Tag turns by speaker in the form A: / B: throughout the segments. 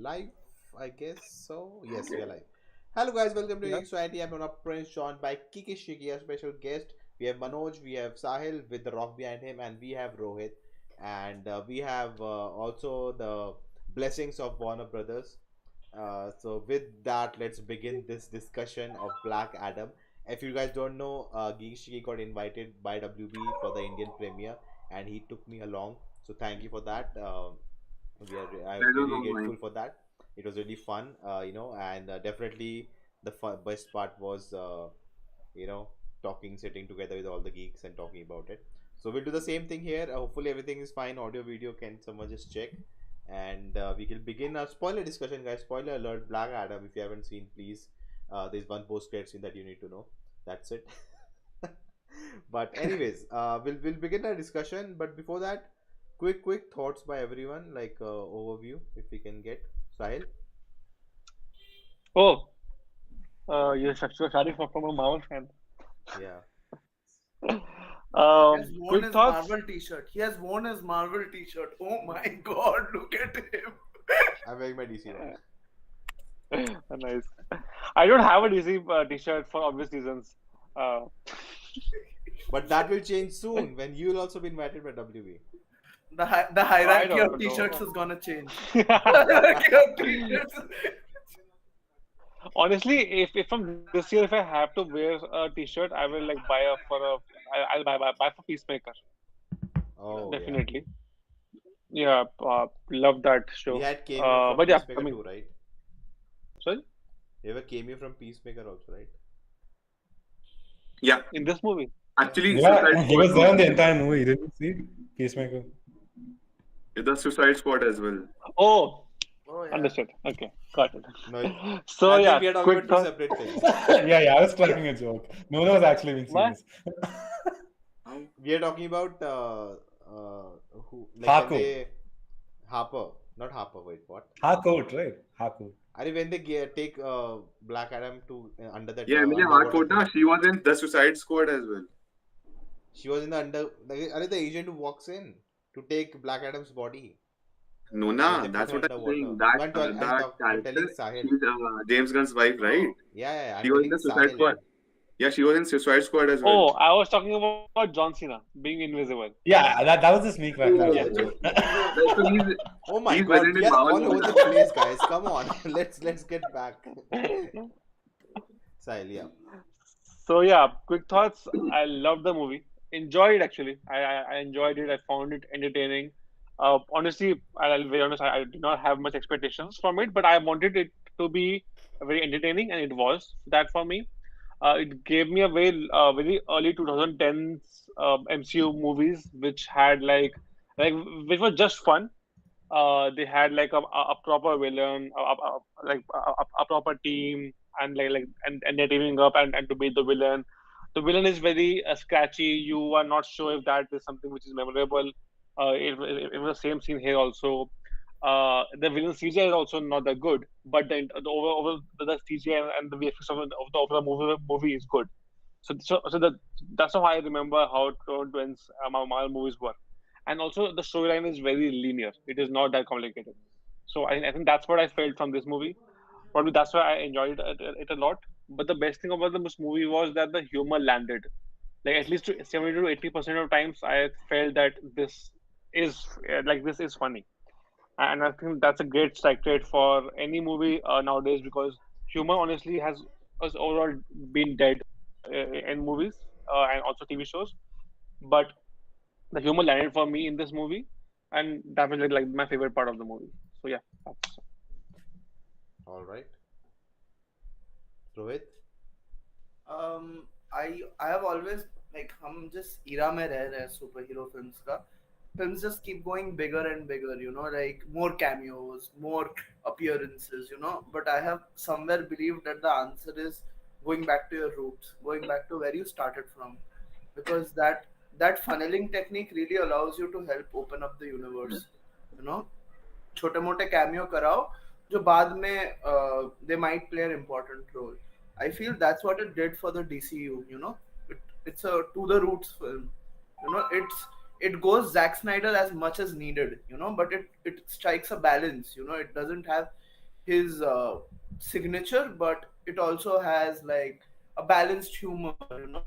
A: live, I guess so. Yes, we are live. Hello, guys. Welcome to
B: Yeah.
A: Society. I'm your prince, joined by Kiki Shiki, a special guest. We have Manoj, we have Sahil with the rock behind him, and we have Rohit. And we have also the blessings of Warner Brothers. So, with that, let's begin this discussion of Black Adam. If you guys don't know, Geek Shiki got invited by WB for the Indian premiere, and he took me along. So, thank you for that. I'm
C: I don't
A: really
C: know,
A: grateful
C: man.
A: for that. It was really fun, and definitely the best part was you know sitting together with all the geeks and talking about it. So we'll do the same thing here. Hopefully everything is fine. Audio, video, can someone just check? And we can begin our spoiler discussion, guys. Spoiler alert: Black Adam. If you haven't seen, please. There's one post-credit scene that you need to know. That's it. But anyways, we'll begin our discussion. But before that, quick thoughts by everyone, like overview, if we can get. Sahil.
B: Oh, you're starting from a Marvel fan.
A: Yeah,
D: He has worn
B: Quick
D: his
B: thoughts.
D: Marvel t-shirt. He has worn his Marvel t-shirt. Oh my god, look at him.
A: I'm wearing my DC one.
B: Nice. I don't have a DC t-shirt for obvious reasons. Uh,
A: But that will change soon when you will also be invited by WB.
D: The
B: I
D: hierarchy of
B: don't
D: t-shirts
B: know.
D: is gonna change. Hierarchy of t-shirts.
B: Honestly, if from this year, if I have to wear a t-shirt, I will like buy a for a. I'll buy for Peacemaker.
A: Oh yeah,
B: Definitely. Yeah. Love that
A: we
B: show.
A: had cameo from
B: But yeah, I
A: Peacemaker
B: mean,
A: too, right?
B: sorry,
A: We have a cameo from Peacemaker also, right?
C: Yeah,
B: in this movie.
A: Yeah,
C: actually, Suicide
E: Yeah, he
C: Squad
E: was there
C: too.
E: in the entire movie. Didn't you see Peacemaker?
C: The Suicide Squad as well.
B: Oh,
D: Oh yeah.
B: understood. Okay, got it.
A: no,
B: So
A: I think
B: yeah,
A: we are talking
B: quick
A: about two
B: thought.
A: separate things.
E: Yeah, I was cracking a joke. No one was actually being
B: What?
E: serious.
C: How?
A: We are talking about who, like when
E: Harcourt.
A: they Harper, not Harper. Wait, what?
E: Harcourt, right? Harcourt.
A: I mean, when they take Black Adam to under that
C: Yeah, Emilia
A: underwater
C: Harcourt, na,
A: thing.
C: she was in the Suicide Squad as well.
A: She was in the the agent who walks in to take Black Adam's body
C: No,
A: when they
C: na,
A: put
C: that's
A: her
C: what I'm
A: underwater.
C: saying.
A: No,
C: That
A: I'm telling
C: character,
A: Sahil.
C: she's James Gunn's wife, right?
A: Yeah, I'm
C: She was in
A: telling
C: the Suicide
A: Sahil.
C: Squad. Yeah, she was in Suicide Squad as well.
B: Oh, I was talking about John Cena being invisible.
E: Yeah, that was a sneak
C: Oh,
E: reference joke.
C: so
A: Oh my
C: he's
A: God,
C: present
A: we
C: in
A: are
C: Marvel
A: all over
C: movies
A: the
C: now.
A: place, guys. Come on, let's get back. Sahil, yeah.
B: So yeah, quick thoughts. I love the movie. Enjoyed it actually. I enjoyed it. I found it entertaining. Honestly, I'll be honest. I did not have much expectations from it, but I wanted it to be very entertaining, and it was that for me. It gave me a very early 2010s MCU movies, which had like which were just fun. They had like a proper villain, a proper team, and and they're teaming up and to beat the villain. The villain is very scratchy. You are not sure if that is something which is memorable. It was the same scene here also. The villain CGI is also not that good, but the over the CGI and the VFX of the overall movie is good. That's how I remember how Twins Marvel movies were, and also the storyline is very linear. It is not that complicated. So I think that's what I felt from this movie. Probably that's why I enjoyed it a lot. But the best thing about this movie was that the humor landed. Like at least 70 to 80% of times, I felt that this is funny, and I think that's a great strike rate for any movie nowadays because humor honestly has overall been dead in movies and also TV shows. But the humor landed for me in this movie, and that was like my favorite part of the movie. So yeah, that's
A: All right, Rohit.
D: I have always like हम जिस era में रह रहे हैं super hero films का films just keep going bigger and bigger, like more cameos, more appearances, but I have somewhere believed that the answer is going back to your roots, going back to where you started from, because that funneling technique really allows you to help open up the universe, you know छोटे मोटे cameo कराओ जो बाद में they might play an important role. I feel that's what it did for the DCU. It's a to the roots film. It goes Zack Snyder as much as needed. But it strikes a balance. It doesn't have his signature, but it also has like a balanced humor.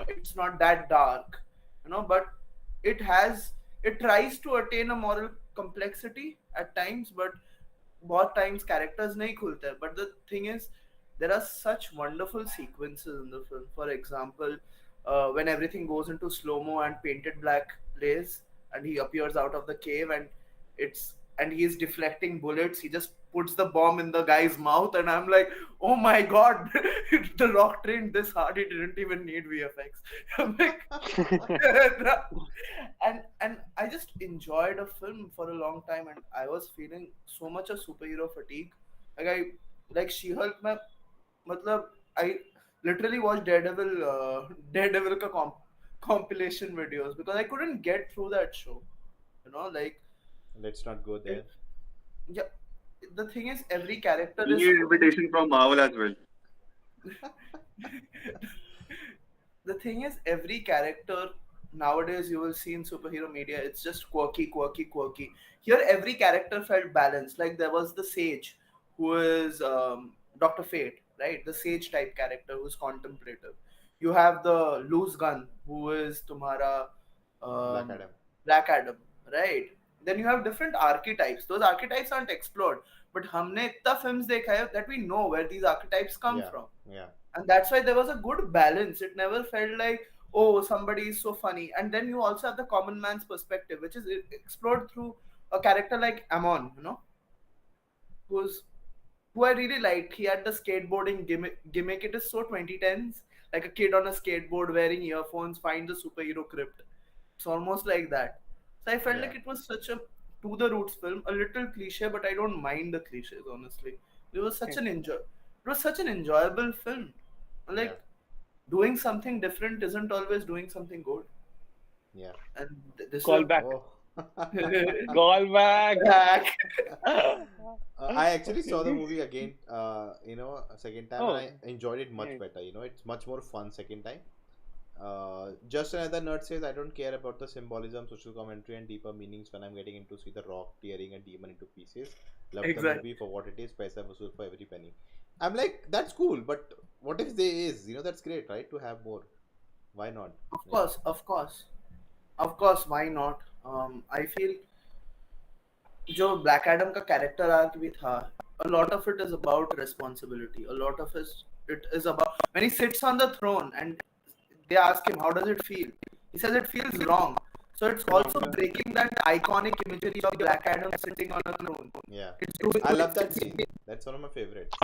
D: It's not that dark, but it has it tries to attain a moral complexity at times, but बहुत times characters नहीं खुलते हैं. But the thing is, there are such wonderful sequences in the film. For example, when everything goes into slow mo and painted black plays, and he appears out of the cave, and he's deflecting bullets. He just puts the bomb in the guy's mouth, and I'm like, oh my god, the Rock trained this hard. He didn't even need VFX. I'm like, and I just enjoyed a film for a long time, and I was feeling so much of superhero fatigue. Like She-Hulk, matlab, I literally watched Daredevil ka compilation videos because I couldn't get through that show. Like,
A: Let's not go there.
D: yeah, the thing is, every character
C: We
D: is
C: need an invitation from Marvel as well.
D: the thing is, every character nowadays you will see in superhero media, it's just quirky, quirky, quirky. Here, every character felt balanced. Like there was the Sage, who is Doctor Fate, right? The Sage type character who's contemplative. You have the Loose Gun, who is Tumhara
A: Black
D: um,
A: Adam.
D: Black Adam, right? Then you have different archetypes. Those archetypes aren't explored, but हमने इतना films देखा है that we know where these archetypes come
A: Yeah.
D: from.
A: Yeah.
D: And that's why there was a good balance. It never felt like, oh, somebody is so funny. And then you also have the common man's perspective, which is explored through a character like Amon, who's who I really liked. He had the skateboarding gimmick. It is so 2010s, like a kid on a skateboard wearing earphones finds a superhero crypt. It's almost like that. So I felt
A: Yeah.
D: like it was such a to the roots film, a little cliche, but I don't mind the cliches, honestly. It was such an enjoyable film. Like,
A: Yeah.
D: doing something different isn't always doing something good.
A: Yeah.
D: And this
B: Call
D: is
B: back.
A: Oh.
B: Call back.
D: back.
A: I actually saw the movie again, a second time,
B: Oh,
A: and I enjoyed it much
B: nice.
A: better. It's much more fun second time. Just another nerd says, I don't care about the symbolism, social commentary, and deeper meanings when I'm getting into see the Rock tearing a demon into pieces. Love the
D: Exactly.
A: movie for what it is, paisa vasool for every penny. I'm like, that's cool, but what if there is? That's great, right? To have more. Why not?
D: Of course, of course. Why not? I feel जो Black Adam का character arc भी था, a lot of it is about responsibility. A lot of it is about when he sits on the throne and they ask him, how does it feel? He says it feels wrong. So it's also breaking that iconic imagery of Black Adam sitting on a throne.
A: Yeah.
D: It's doing
A: I love that scene. That's one of my favorites.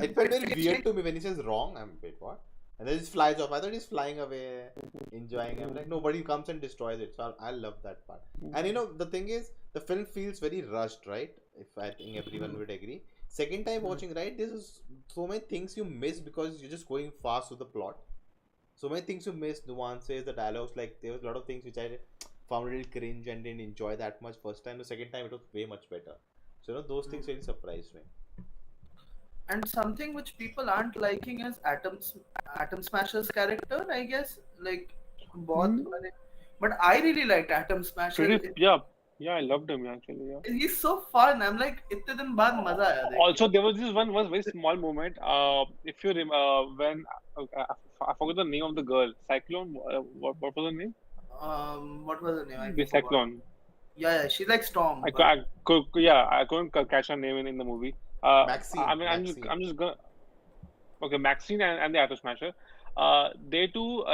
A: It felt very weird to me when he says wrong. I'm wait, what? And then he just flies off. I thought he's flying away, enjoying. I'm like, nobody comes and destroys it. So I love that part. And the thing is, the film feels very rushed, right? If I think everyone would agree. Second time watching, right? This is so many things you miss because you're just going fast with the plot. So many things you miss, nuances, the dialogues. Like there was a lot of things which I found a little cringe and didn't enjoy that much first time. The second time it was way much better. So those things really surprised me.
D: And something which people aren't liking is Atom Smasher's character, I guess. Like, but I really liked Atom Smasher.
B: Yeah, I loved him actually. Yeah.
D: He's so fun. I'm like, इतने दिन बाद मजा आया देख के.
B: Also, there was this one very small moment. If you when I forgot the name of the girl, Cyclone. What was her name?
D: What was her name? I
B: The
D: forgot.
B: Cyclone.
D: Yeah, she's like Storm.
B: I couldn't catch her name in the movie.
A: Maxine.
B: I mean,
A: Maxine.
B: I'm just gonna. Okay, Maxine and the Atom Smasher. They two,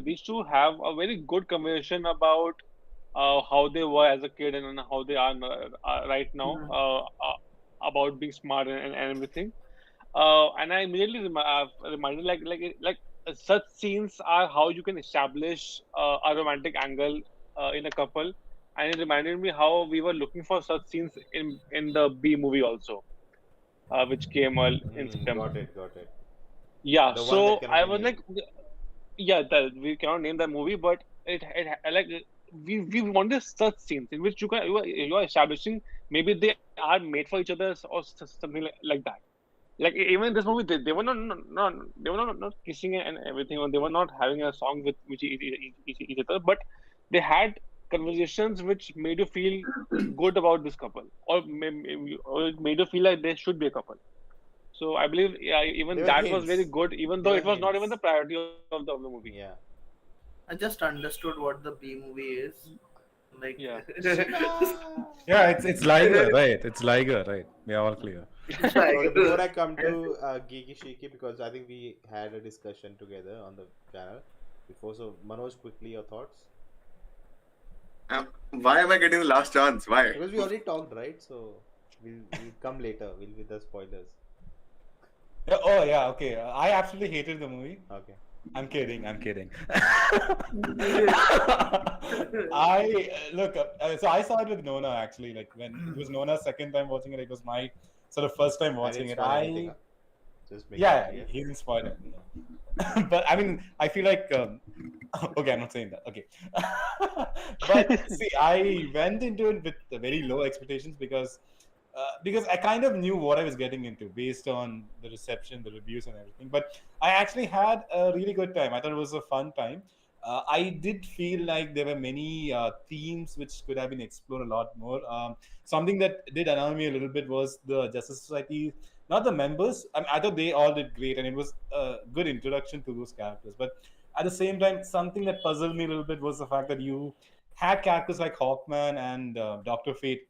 B: these two have a very good conversation about how they were as a kid and how they are right now, about being smart and everything. And I immediately reminded like such scenes are how you can establish a romantic angle in a couple, and it reminded me how we were looking for such scenes in the B movie also, which came in September.
A: Got it.
B: Yeah,
A: The one
B: so
A: that cannot
B: I
A: be
B: was like,
A: named.
B: yeah, we cannot name that movie, but it like we wanted such scenes in which you are establishing maybe they are made for each other or something like that. Like even in this movie, they were not kissing and everything, or they were not having a song with each other, but they had conversations which made you feel good about this couple, or it made you feel like they should be a couple. So I believe, yeah,
A: They
B: even
A: were
B: that was very
A: hints.
B: good, even
A: They
B: though
A: were
B: it was not even the
A: hints.
B: priority of the movie.
A: Yeah.
D: I just understood what the B movie is. Like,
B: Yeah.
A: Shiva!
E: Yeah, it's Liger, right? It's Liger, right? We are all clear.
D: like,
A: Okay, before I come to Geeky Shiki, because I think we had a discussion together on the channel before. So, Manoj, quickly your thoughts.
C: Why am I getting the last chance? Why?
A: Because we already talked, right? So, we'll come later. We'll with the spoilers.
E: Yeah, oh yeah, okay. I absolutely hated the movie.
A: Okay.
E: I'm kidding. I'm kidding.
D: I
E: So I saw it with Nona actually. Like when it was Nona's second time watching it, it was my sort of first time
A: I
E: watching
A: didn't
E: it.
A: spoil anything. Huh? Just make it
E: Yeah,
A: clear.
E: he didn't spoil it. But I mean, I feel like okay, I'm not saying that. Okay, but see, I went into it with very low expectations because I kind of knew what I was getting into based on the reception, the reviews, and everything. But I actually had a really good time. I thought it was a fun time. I did feel like there were many themes which could have been explored a lot more. Something that did annoy me a little bit was the Justice Society, not the members. I mean, I thought they all did great, and it was a good introduction to those characters. But at the same time, something that puzzled me a little bit was the fact that you had characters like Hawkman and Doctor Fate,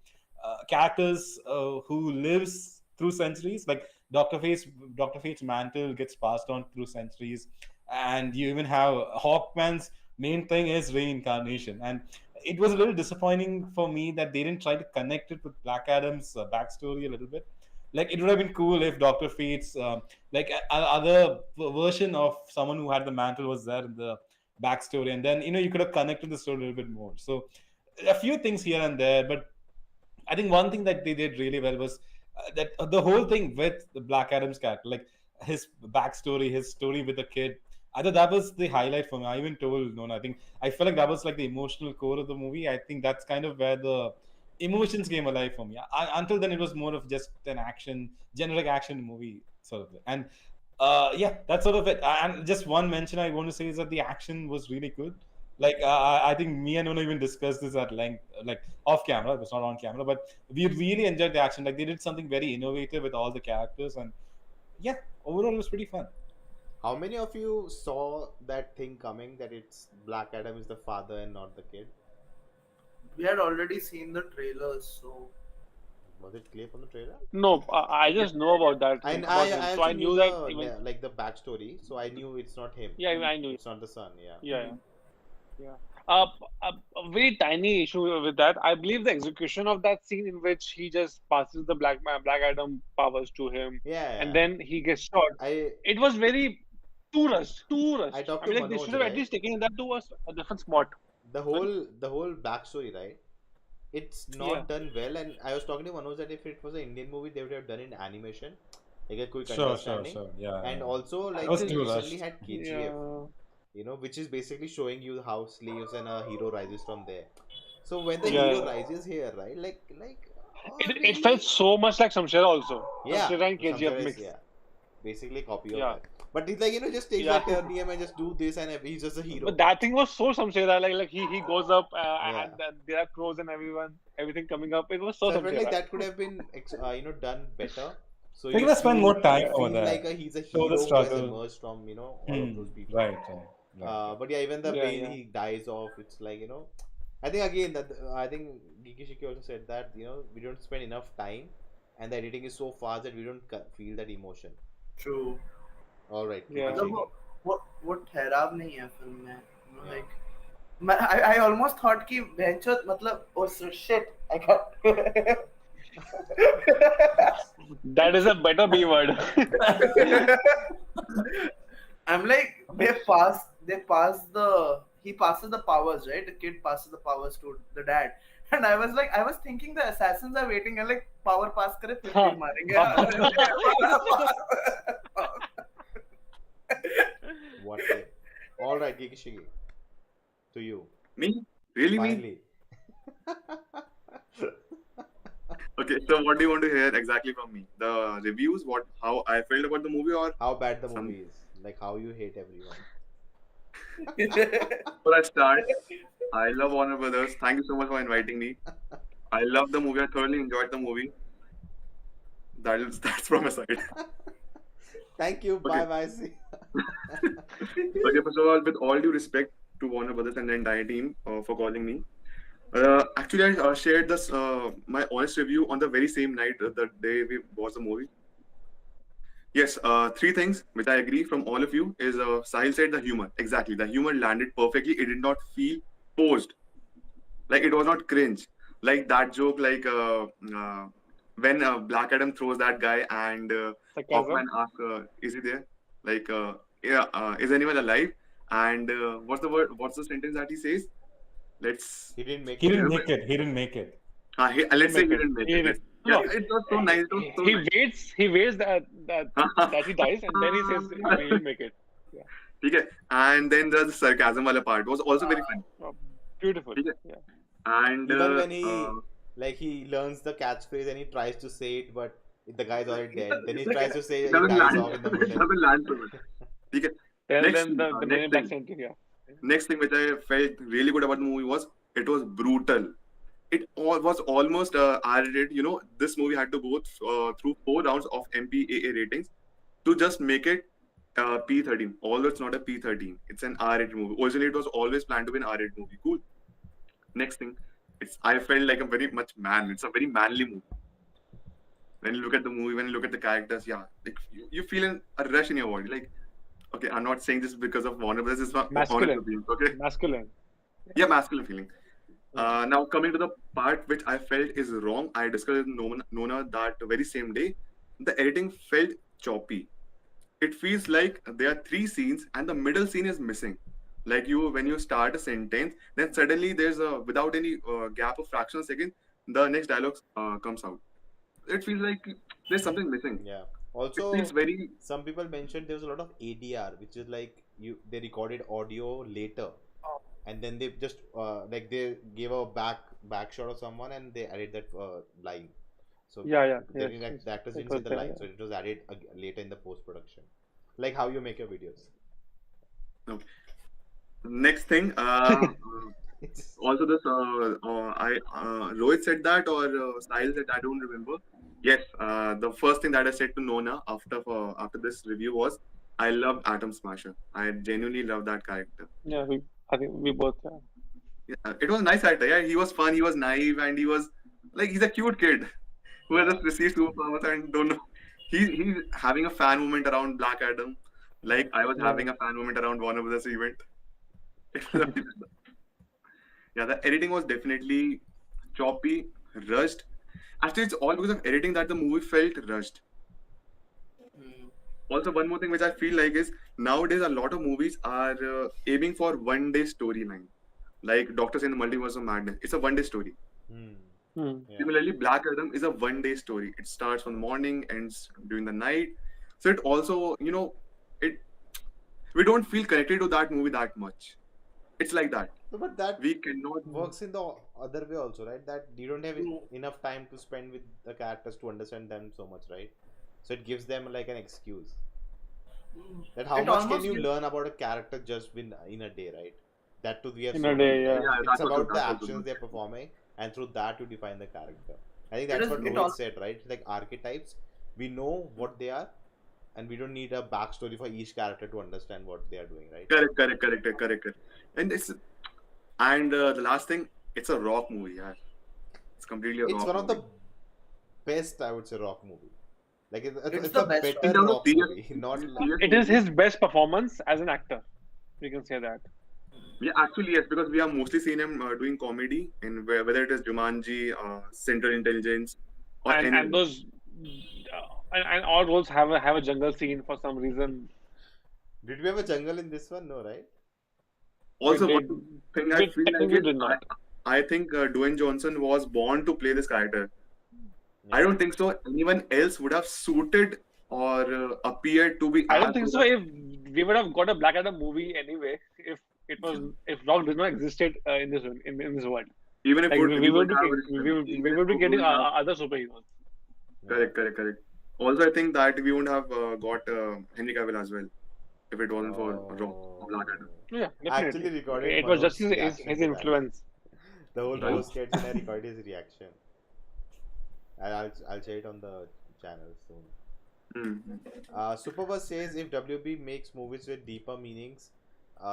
E: characters who lives through centuries. Like Doctor Fate's mantle gets passed on through centuries, and you even have Hawkman's main thing is reincarnation. And it was a little disappointing for me that they didn't try to connect it with Black Adam's backstory a little bit. Like it would have been cool if Doctor Fate's like other version of someone who had the mantle was there in the backstory, and then you could have connected the story a little bit more. So a few things here and there, but I think one thing that they did really well was that the whole thing with the Black Adam's character, like his backstory, his story with the kid. I thought that was the highlight for me. I even told Nona, I think I felt like that was like the emotional core of the movie. I think that's kind of where the emotions came alive for me. Until then, it was more of just an generic action movie sort of thing. And yeah, that's sort of it. And just one mention I want to say is that the action was really good. Like I think me and Uno even discussed this at length, like off camera. It was not on camera, but we really enjoyed the action. Like they did something very innovative with all the characters, and yeah, overall it was pretty fun.
A: How many of you saw that thing coming that it's Black Adam is the father and not the kid?
D: we had already seen the trailers, so
A: Was it clear from the trailer?
B: No, I just know about that
A: And
B: about
A: I
B: him, so
A: also
B: I
A: knew
B: knew that even.
A: like the backstory, so I knew it's not him.
B: Yeah, I knew.
A: It's not the son. Yeah.
B: Yeah, yeah. Uh, a very tiny issue with that. I believe the execution of that scene in which he just passes the Black Adam powers to him,
A: Yeah.
B: and then he gets shot. It was very too rushed. Too rushed.
A: I talked
B: I mean,
A: to
B: like they
A: Manoj,
B: should have at
A: right?
B: least taken that to a different spot.
A: The whole backstory, right? It's not
B: Yeah.
A: done well, and I was talking to Manoj that if it was an Indian movie, they would have done it in animation, like a quick
E: Sure.
A: understanding.
E: Yeah.
A: And also, like
E: That was
A: they
E: too
A: recently
E: rushed.
A: had KGF,
B: Yeah.
A: which is basically showing you how slaves and a hero rises from there. So when the
B: Yeah.
A: hero rises here, right? Like, oh,
B: It felt
A: really?
B: so much like Samshera also.
A: Yeah,
B: Samshera and KGF
A: Samsara is,
B: mix.
A: yeah, basically copy of
B: Yeah.
A: that. But he's like, just takes
B: Yeah.
A: that turnium and just do this, and he's just a hero.
B: But that thing was so Samshera. Like he goes up
A: Yeah.
B: and then there are crows and everything coming up. It was so
A: So I felt like
B: Samshera.
A: that could have been, done better. So
E: They
A: you
E: could have spent
A: feel,
E: more time
A: you
E: over
A: feel
E: there.
A: like he's a
E: Show
A: hero
E: the
A: who has
E: struggle.
A: emerged from, all of those people.
E: Right.
A: But yeah, even the
B: Yeah,
A: way
B: yeah.
A: he dies off, it's like, I think again that I think Giki Shiki also said that, we don't spend enough time and the editing is so fast that we don't feel that emotion.
D: true.
A: All right.
B: Yeah.
A: Giki
D: मतलब
A: Shiki.
D: वो ठहराव नहीं है film में,
A: Yeah.
D: like I almost thought कि बेंचो मतलब oh shit I got
B: That is a better B word.
D: I'm like he passes the powers, right? The kid passes the powers to the dad. And I was thinking the assassins are waiting and like power pass करे फिर kid मारेंगे.
A: What? All right, Giki Shiki. To you.
C: Me? Really me?
A: Finally.
C: Okay, so what do you want to hear exactly from me? The reviews, how I felt about the movie, or
A: How bad the
C: Some-
A: movie is. Like how you hate everyone.
C: For a start, I love Warner Brothers. Thank you so much for inviting me. I love the movie. I thoroughly enjoyed the movie. That's from my side.
A: Thank you.
C: Okay.
A: Bye. See.
C: Okay, first of all, with all due respect to Warner Brothers and the entire team for calling me. Actually, I shared this my honest review on the very same night the day we watched the movie. Yes, three things which I agree from all of you is Sahil said the humor. Exactly, the humor landed perfectly. It did not feel forced. Like it was not cringe. Like that joke, like when Black Adam throws that guy and
B: Sarcasm.
C: Hawkman asks, "Is he there?" Like, yeah, is anyone alive? And what's the word? What's the sentence that he says? Let's.
A: He didn't make
E: He
A: it.
E: didn't make it. He didn't make it.
C: Let's say he
B: Make it.
C: didn't make
B: He
C: it.
B: didn't.
C: Yeah,
B: No,
C: it was so nice. It was so nice.
B: he waits that he dies, and then he says he'll make it.
C: Okay. And then the sarcasm wala part was also very funny.
B: Oh, beautiful.
C: Okay.
B: Yeah.
C: And
A: Even when he learns the catchphrase and he tries to say it, but the guy's already dead. Then he tries to say it,
C: it
A: he
C: doesn't
A: dies
C: land.
A: off in the
C: It
A: middle.
C: doesn't land from it. Okay.
B: Then
C: Next
B: then
C: thing,
B: the
C: next
B: Men in Black
C: thing.
B: Center. Yeah.
C: Next thing which I felt really good about the movie was it was brutal. It was almost R-rated. You know, this movie had to go through 4 rounds of MPAA ratings to just make it P13. Although it's not a P13, it's an R-rated movie. Originally, it was always planned to be an R-rated movie. Cool. Next thing, I felt like a very much man. It's a very manly movie. When you look at the movie, when you look at the characters, yeah, like you feel a rush in your body. Like, okay, I'm not saying this because of Warner Brothers. It's not honest
B: Masculine.
C: opinion. Okay,
B: Masculine.
C: yeah, masculine feeling. Now coming to the part which I felt is wrong, I discussed with Nona that very same day. The editing felt choppy. It feels like there are 3 scenes and the middle scene is missing. Like when you start a sentence, then suddenly there's without any gap of fraction of a second, the next dialogue comes out. It feels like there's something missing.
A: Yeah.
C: It
A: Also,
C: feels very
A: some people mentioned there was a lot of ADR, which is like they recorded audio later, and then they just like they gave a back shot of someone and they added that line. So
B: Yeah.
A: they
B: Yes.
A: didn't, the actors
B: It
A: didn't see
B: was
A: the
B: there,
A: line,
B: yeah.
A: so it was added later in the post production, like how you make your videos.
C: okay. Next thing. Also, this Rohit said that or Sahil said, I don't remember. Yes, the first thing that I said to Nona after this review was, I love Atom Smasher. I genuinely love that character.
B: Yeah. I think we both. Yeah.
C: Yeah, it was a nice character. Yeah, he was fun. He was naive, and he was like he's a cute kid who has just received superpowers and don't know. He's having a fan moment around Black Adam, like I was
B: Yeah.
C: having a fan moment around Warner Brothers event. It was amazing. Yeah, the editing was definitely choppy, rushed. Actually, it's all because of editing that the movie felt rushed.
D: Hmm.
C: Also, one more thing which I feel like is nowadays a lot of movies are aiming for 1 day storyline. Like Doctor Strange in the Multiverse of Madness. It's a 1 day story.
B: Hmm.
A: Yeah.
C: Similarly, Black Adam is a 1 day story. It starts from the morning, ends during the night. So it also, it we don't feel connected to that movie that much. It's like that.
A: No, but that
C: We cannot
A: works in the other way also, right? That you don't have
D: True.
A: enough time to spend with the characters to understand them so much, right? So it gives them like an excuse. That how
D: It
A: much can
D: almost
A: you
D: gives-
A: learn about a character just in a day, right? That too we have
B: In
A: so
B: a day,
A: many,
B: yeah.
A: right?
C: Yeah,
A: It's
C: that's also-
A: about the
C: that's also
A: actions
C: good.
A: they're performing, and through that you define the character. I think
D: It
A: that's
D: is-
A: what
D: it
A: Rohit
D: al-
A: said, right? Like archetypes, we know what they are, and we don't need a backstory for each character to understand what they are doing, right?
C: correct. And the last thing, it's a rock movie, yeah. It's completely a
A: It's
C: rock
A: one of
C: movie.
A: the best, I would say, rock movie. Like
D: It's
A: it's
D: the
A: a
D: best
A: better
C: In terms of
A: rock
C: serious-
A: movie, not like,
C: serious
B: It is
C: movie.
B: his best performance as an actor. We can say that.
C: Yeah, actually, yes, because we have mostly seen him doing comedy, in whether it is Jumanji, Central Intelligence, or
B: And
C: any.
B: and those and all roles have a jungle scene for some reason.
A: did we have a jungle in this one? No, right?
C: Also,
B: We
C: one
B: did-
C: thing I
B: we
C: feel like
B: technically
C: is
B: did not.
C: I think Dwayne Johnson was born to play this character. I
A: Yeah.
C: don't think so. Anyone else would have suited or appeared to be.
B: I don't
C: as
B: think
C: good
B: so.
C: as-
B: If we would have got a Black Adam movie anyway, if Rock did not existed in this world,
C: Even if
B: like we would
C: have-
B: be getting other superheroes.
C: Correct. Also, I think that we wouldn't have got Henry Cavill as well. if it wasn't for Black Adam.
B: Yeah,
A: Actually
B: definitely.
A: recorded
B: It was just
A: Manoj's reaction
B: his
A: to that.
B: influence.
A: The whole
C: Right.
A: post gets and I recorded his reaction. And I'll share it on the channel soon.
C: Mm.
A: Superbus says if WB makes movies with deeper meanings,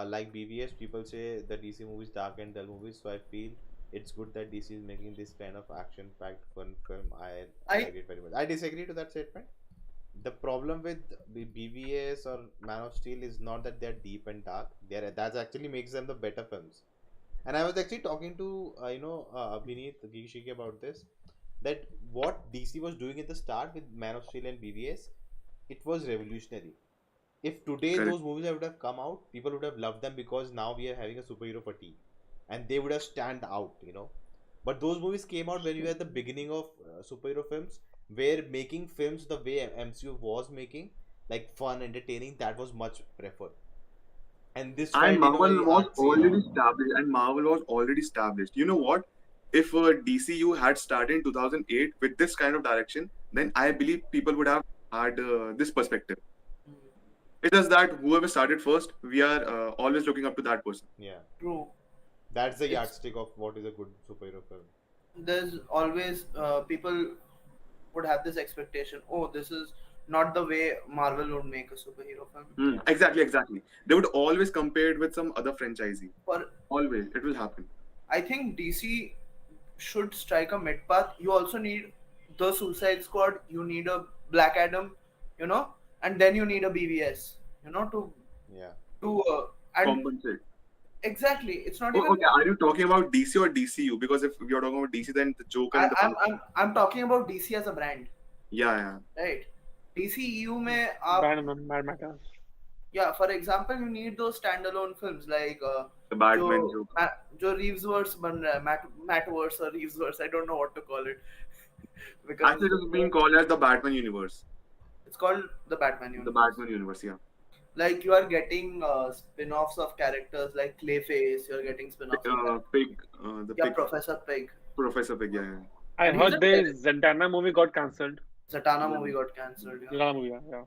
A: like BVS, people say the DC movies dark and dull movies. So I feel it's good that DC is making this kind of action-packed fun film. I
D: I
A: like it very much. I disagree to that statement. The problem with BVS or Man of Steel is not that they're deep and dark. That actually makes them the better films. And I was actually talking to Abhineet Gishiki about this. That what DC was doing at the start with Man of Steel and BVS, it was revolutionary. If today
C: Correct.
A: those movies would have come out, people would have loved them because now we are having a superhero fatigue, and they would have stand out. But those movies came out when we were at the beginning of superhero films, where making films the way MCU was making, like fun, entertaining, that was much preferred. And this
C: And
A: felt
C: Marvel
A: very
C: was
A: artsy and
C: already
A: all.
C: established. And Marvel was already established. You know what? If DCU had started in 2008 with this kind of direction, then I believe people would have had this perspective. It is that whoever started first, we are always looking up to that person.
A: Yeah,
D: true.
A: that's the
D: It's
A: yardstick of what is a good superhero film.
D: there's always people would have this expectation. Oh, this is not the way Marvel would make a superhero film.
C: Hmm,
A: Yeah.
C: exactly. They would always compare it with some other franchisee.
D: For
C: Always. It will happen.
D: I think DC should strike a mid path. You also need the Suicide Squad. You need a Black Adam, and then you need a BVS,
A: Yeah.
D: to and
C: Compensate.
D: exactly. It's not
C: Oh,
D: even.
C: okay. Are you talking about DC or DCU? Because if you're talking about DC, then the Joker
D: I,
C: and the
D: I'm
C: Batman.
D: I'm talking about DC as a brand,
C: Yeah.
D: right? DCEU में
B: Bad matter.
D: yeah, for example, you need those standalone films like
C: The Batman
D: जो
C: Joker.
D: जो Reevesverse बन रहा है, Mattverse or Reevesverse, I don't know what to call it because
C: Actually, it is being called as the Batman universe.
D: it's called the Batman
C: The
D: universe.
C: Batman universe, yeah.
D: Like you are getting spin-offs of characters like Clayface, you're getting spin-offs of characters.
C: Pig, the
D: Yeah,
C: Pig,
D: Professor Pig.
C: Professor Pig, yeah.
B: I
D: And he's
B: heard
D: a
B: the
D: terrorist.
B: Zatanna movie got cancelled.
D: Zatanna
C: Yeah.
D: movie got cancelled. Yeah.
B: Zatanna movie, yeah.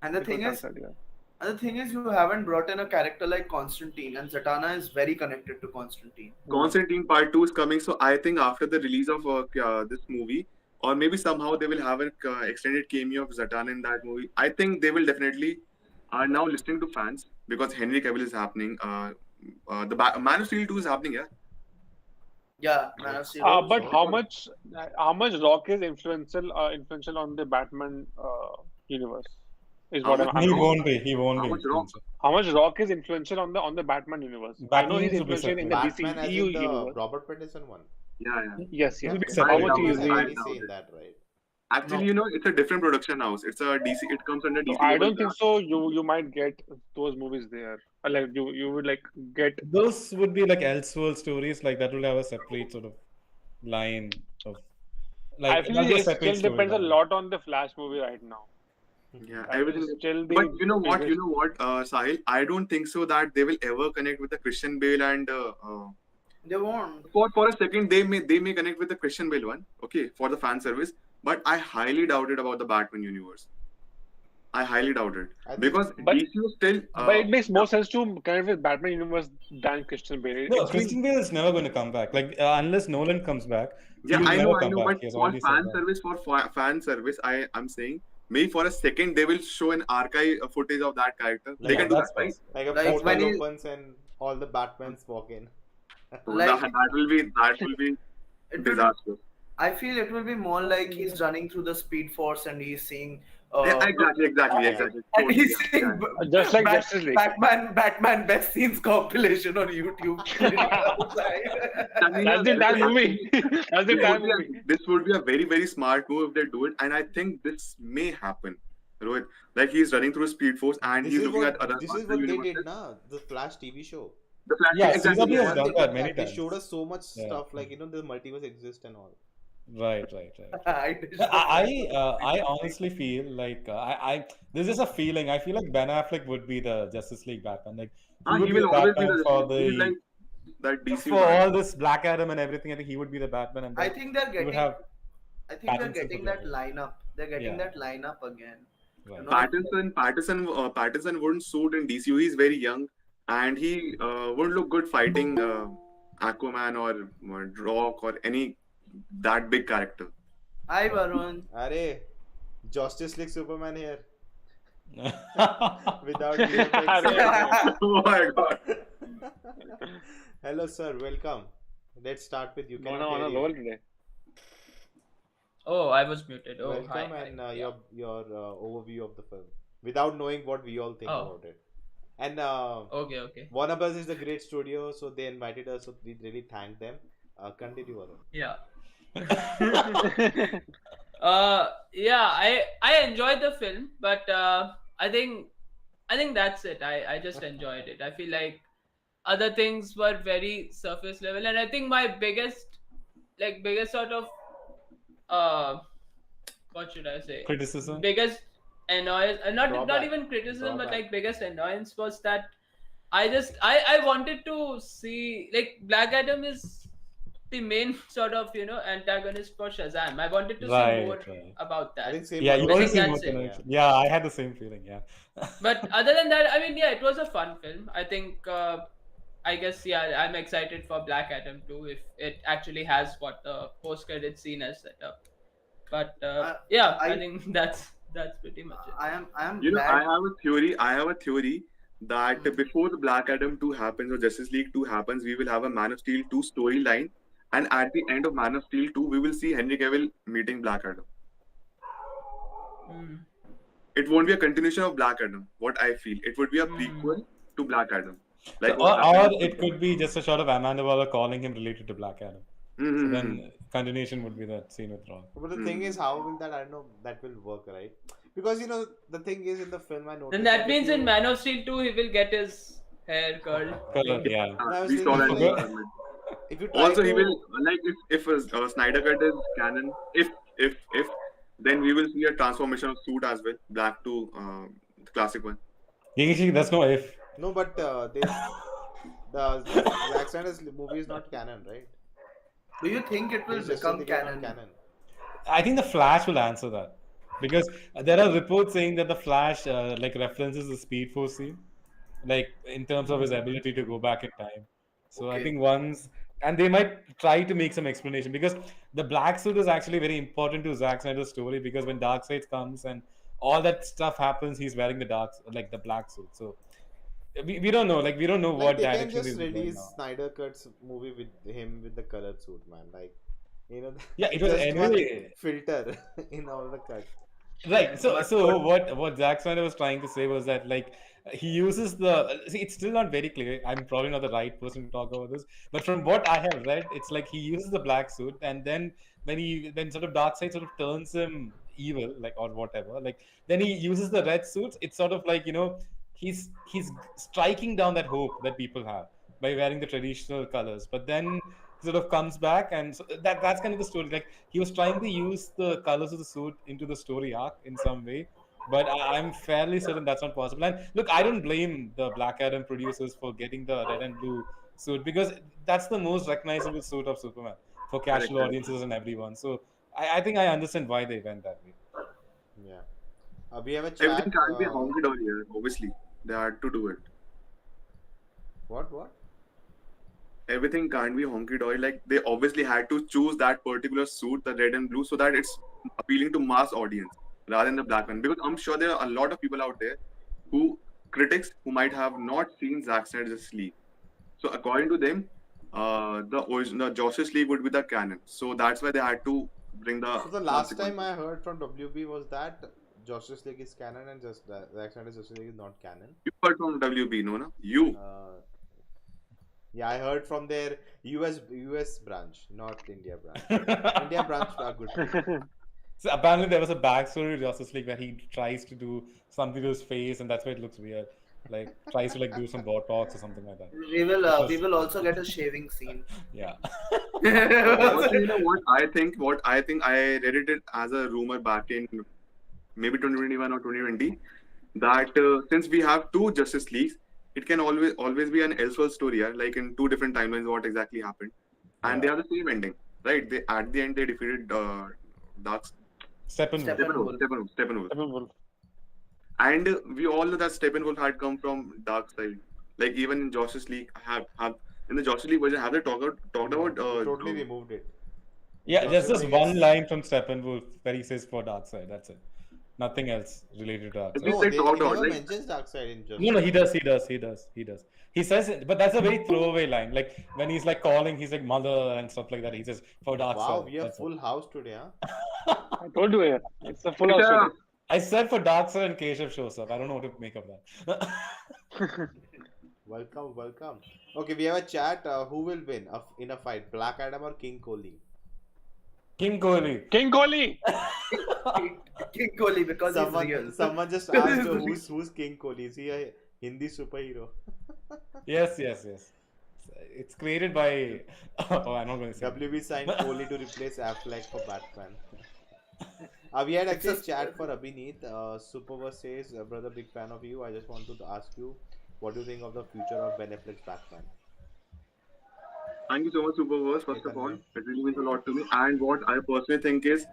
D: And the
B: It got
D: thing is,
B: cancelled, yeah.
D: you haven't brought in a character like Constantine, and Zatanna is very connected to Constantine.
C: Constantine Part 2 is coming, so I think after the release of this movie, or maybe somehow they will have an extended cameo of Zatanna in that movie. I think they will definitely are now listening to fans because Henry Cavill is happening. Man of Steel 2 is happening, yeah.
D: Yeah, Man of Steel.
B: But
A: So-
B: how much Rock is influential on the Batman universe is
C: How
B: what
C: much
B: I'm
E: He
C: Rock?
E: won't be. He won't
C: How
E: be.
C: much Rock?
B: How much Rock is influential on the Batman universe? I know
E: Batman
B: he's
E: will be
B: influential in the
E: separate.
A: Batman as
B: DCEU
A: in the
B: universe.
A: Robert Pattinson one.
C: Yeah.
B: Yes,
E: He'll
B: yes.
E: be
B: Yes.
E: separate.
B: How
A: That
B: much
A: movie
B: is
A: is
C: I
B: he?
A: highly
C: doubt
A: sane,
C: it.
A: that right?
C: Actually, it's a different production house. It's a DC. It comes under
B: So
C: DC
B: I
C: level.
B: don't think so. You might get those movies there. Like you would like get.
E: Those would be like Elseworld stories, like that will have a separate sort of line of
B: I
E: like
B: feel
E: that's a
B: it
E: separate
B: still depends a
E: storyline.
B: lot on the Flash movie right now.
C: Yeah,
B: That
C: everything.
B: is still the
C: But you know what?
B: biggest.
C: Sahil? I don't think so that they will ever connect with the Christian Bale and
D: They won't.
C: for a second they may connect with the Christian Bale one. Okay, for the fan service. But I highly doubt it about the Batman universe. I highly doubt it
A: I think
C: because
B: But
C: DC is still.
B: but it makes more sense to connect with Batman universe than Christian Bale.
E: No,
B: It's been
E: Christian Bale is never going to come back. Like unless Nolan comes back, he
C: Yeah,
E: will
C: I
E: never
C: know,
E: come back.
C: but
E: He has
C: for
E: already said
C: fan
E: that.
C: service, fan service, I'm saying maybe for a second they will show an archive footage of that character. They
A: Yeah,
C: can do
E: that's
C: that, right?
E: possible.
A: like a
D: Like
A: portal
D: when he-
A: opens and all the Batmans walk in.
C: So
D: Like-
C: that will be
D: It will,
C: disastrous.
D: I feel it will be more like he's running through the Speed Force and he's seeing.
C: Yeah, exactly.
D: And
C: Totally,
D: he's
C: yeah,
D: seeing
C: yeah.
B: just like Justice League.
D: Batman best scenes compilation on YouTube.
B: That's the entire movie. That's the entire movie.
C: This would be a very, very smart move if they do it, and I think this may happen. Rohit, like he's running through Speed Force and
A: This
C: he's
A: is
C: looking
A: what
C: at other.
A: this is
C: other
A: what they
C: universes.
A: did, na? The Flash TV show.
C: The Flash,
E: Yeah,
C: exactly.
E: CW has
A: They
E: done that many
A: They
E: times.
A: showed us so much
E: Yeah.
A: stuff, like the multiverse exists and all.
E: Right.
D: I
E: I honestly feel like I there's just a feeling. I feel like Ben Affleck would be the Justice League Batman. Like he would
C: He
E: be
C: will
E: the
C: always be
E: Batman for
C: the. He's
E: the
C: like that DC.
E: for all this Black Adam and everything. I think he would be the Batman, and
D: I
E: then
D: think they're
E: he would
D: getting.
E: have
D: I think they're
E: Pattinson
D: getting
E: to
D: that
E: do it.
D: lineup. They're getting
E: Yeah.
D: that lineup again.
E: Right.
D: know,
C: Pattinson wouldn't suit in DCU. He's very young, and he wouldn't look good fighting Aquaman or Rock or any that big character.
D: hi Varun.
A: Arey, Justice League Superman here without
B: I
A: VFX.
C: Oh my god!
A: Hello, sir. Welcome. Let's start with you.
B: No,
A: Cannot
B: on
A: hear
B: a
A: you.
B: roll today.
F: Oh, I was muted. Oh,
A: Welcome
F: hi.
A: and
F: Yeah.
A: your overview of the film without knowing what we all think
F: Oh.
A: about it. And
F: Okay.
A: Warner Bros is a great studio, so they invited us. So we really thank them. Continue, Varun.
F: Yeah. Yeah, I enjoyed the film, but I think that's it. I just enjoyed it. I feel like other things were very surface level, and I think my biggest sort of uh what should I say?
E: Criticism.
F: Biggest annoyance, not
A: Drawback.
F: even criticism, but
A: Drawback.
F: like biggest annoyance was that I wanted to see, like, Black Adam is the main sort of antagonist for Shazam. I wanted to see more
E: Right.
F: about
A: I
F: that.
A: think same.
E: Yeah,
A: Varun.
E: you
F: I
E: want to
F: think
E: see more
F: that's it.
E: connection. Yeah, I had the same feeling. Yeah.
F: But other than that, I mean, yeah, it was a fun film. I think I guess, yeah, I'm excited for Black Adam too, if it actually has what the post-credit scene has set up. But yeah, I think that's pretty much it.
D: I am
C: You know, I
D: glad.
C: have a theory. That before the Black Adam 2 happens or Justice League 2 happens, we will have a Man of Steel 2 storyline. And at the end of Man of Steel 2, we will see Henry Cavill meeting Black Adam.
F: Mm.
C: It won't be a continuation of Black Adam, what I feel. It would be a prequel to Black Adam. Like
E: or
C: what happened-
E: it could be just a shot of Amanda Waller calling him related to Black Adam. So
C: Mhm.
E: then continuation would be that scene with Raul.
A: But the thing is, how will that? I don't know. That will work, right? Because the thing is, in the film, I noticed.
F: Then that
A: if
F: means in
A: you-
F: Man of Steel 2, he will get his hair curled.
E: Color, yeah.
A: I was
C: We saw that.
A: thinking,
C: in
A: if you try
C: Also, he
A: to-
C: will like if a Snyder cut is canon. If then we will see a transformation of suit as well, black to the classic one.
E: Yingishi, that's no if.
A: No, but the Zack Snyder's movie is not canon, right?
D: Do you think it will
A: It's just
D: become
A: that they are not
D: canon?
E: I think the Flash will answer that because there are reports saying that the Flash like references the Speed Force scene, like in terms of his ability to go back in time. So I
D: Okay.
E: think once, and they might try to make some explanation because the black suit is actually very important to Zack Snyder's story because when Darkseid comes and all that stuff happens, he's wearing the black suit. So we don't know, we don't know
A: Like
E: what
A: they can
E: direction
A: just
E: he's going
A: release
E: now.
A: Snyder Cut's movie with him with the colored suit, man. Like,
E: Yeah, it was
A: just one
E: anyway.
A: filter in all the cuts.
E: Right. So what Zack Snyder was trying to say was that he uses see, it's still not very clear. I'm probably not the right person to talk about this, but from what I have read, it's like he uses the black suit, and then when sort of Darkseid sort of turns him evil, or whatever, then he uses the red suits. It's sort of he's striking down that hope that people have by wearing the traditional colors, but then sort of comes back, and so that's kind of the story. Like he was trying to use the colors of the suit into the story arc in some way, but I'm fairly certain that's not possible. And look, I don't blame the Black Adam producers for getting the red and blue suit because that's the most recognizable suit of Superman for casual
C: Correct.
E: audiences and everyone. So I think I understand why they went that way.
A: Yeah. We have a chat.
C: Everything can't be honky dory here. Obviously, they had to do it.
A: What?
C: Everything can't be honky dory. Like they obviously had to choose that particular suit, the red and blue, so that it's appealing to mass audience rather than the black one. Because I'm sure there are a lot of people out there critics who might have not seen Zack Snyder's League. So according to them, the Justice League would be the canon. So that's why they had to bring the.
A: So the last time I heard from WB was that Justice League is canon and just Zack Snyder's Justice League is not canon.
C: You heard from WB, no? You.
A: Yeah, I heard from their US branch, not India branch. India branch are good.
E: So apparently there was a backstory to Justice League where he tries to do something to his face, and that's why it looks weird. Tries to do some Botox or something like that.
D: We will also get a shaving scene.
E: Yeah.
C: Also, you know what I think? I read it as a rumor back in maybe 2021 or 2020 that since we have two Justice Leagues, it can always be an Elseworld story, like in two different timelines, what exactly happened, and they have the same ending, right? They at the end they defeated Dark
E: Steppenwolf.
D: Steppenwolf.
C: Steppenwolf. And we all know that Steppenwolf had come from dark side. Like even in Justice League, have in the Justice League version, have they talked
A: No,
C: about
A: they totally removed it. In
E: Yeah, there's
A: Justice
E: just
A: League,
E: one
A: it's
E: line from Steppenwolf where he says for Darkseid. That's it. Nothing else related to
C: at
E: Darkseid.
C: least
A: no,
C: they
A: they he
C: talked about
A: never
C: like
A: mentions Darkseid in
E: No,
A: Justice
E: no,
A: League.
E: he says it, but that's a very throwaway line. Like when he's like calling, he's like mother and stuff like that. He says for
A: Wow,
E: Darkseid.
A: we have
E: That's it.
A: full house today, huh?
B: I told you, yeah. It's a full house
C: yeah.
B: today.
E: I said for Darkseid and Keshav shows up. I don't know what to make of that.
A: Welcome, welcome. Okay, we have a chat. Who will win in a fight, Black Adam or King Kohli?
E: King Kohli.
B: King Kohli.
D: King Kohli because he's real.
A: Someone just asked who's King Kohli? Is he a Hindi superhero?
E: Yes. It's created by. Oh, I'm not going to say.
A: WB signed Kohli to replace Affleck for Batman. We had actually a chat for Abhineet. Superverse says, brother, big fan of you. I just wanted to ask you, what do you think of the future of Ben Affleck's Batman?
C: Thank you so much, Superverse. First of all,
A: Chetan,
C: it really means a lot to me. And what I personally think is,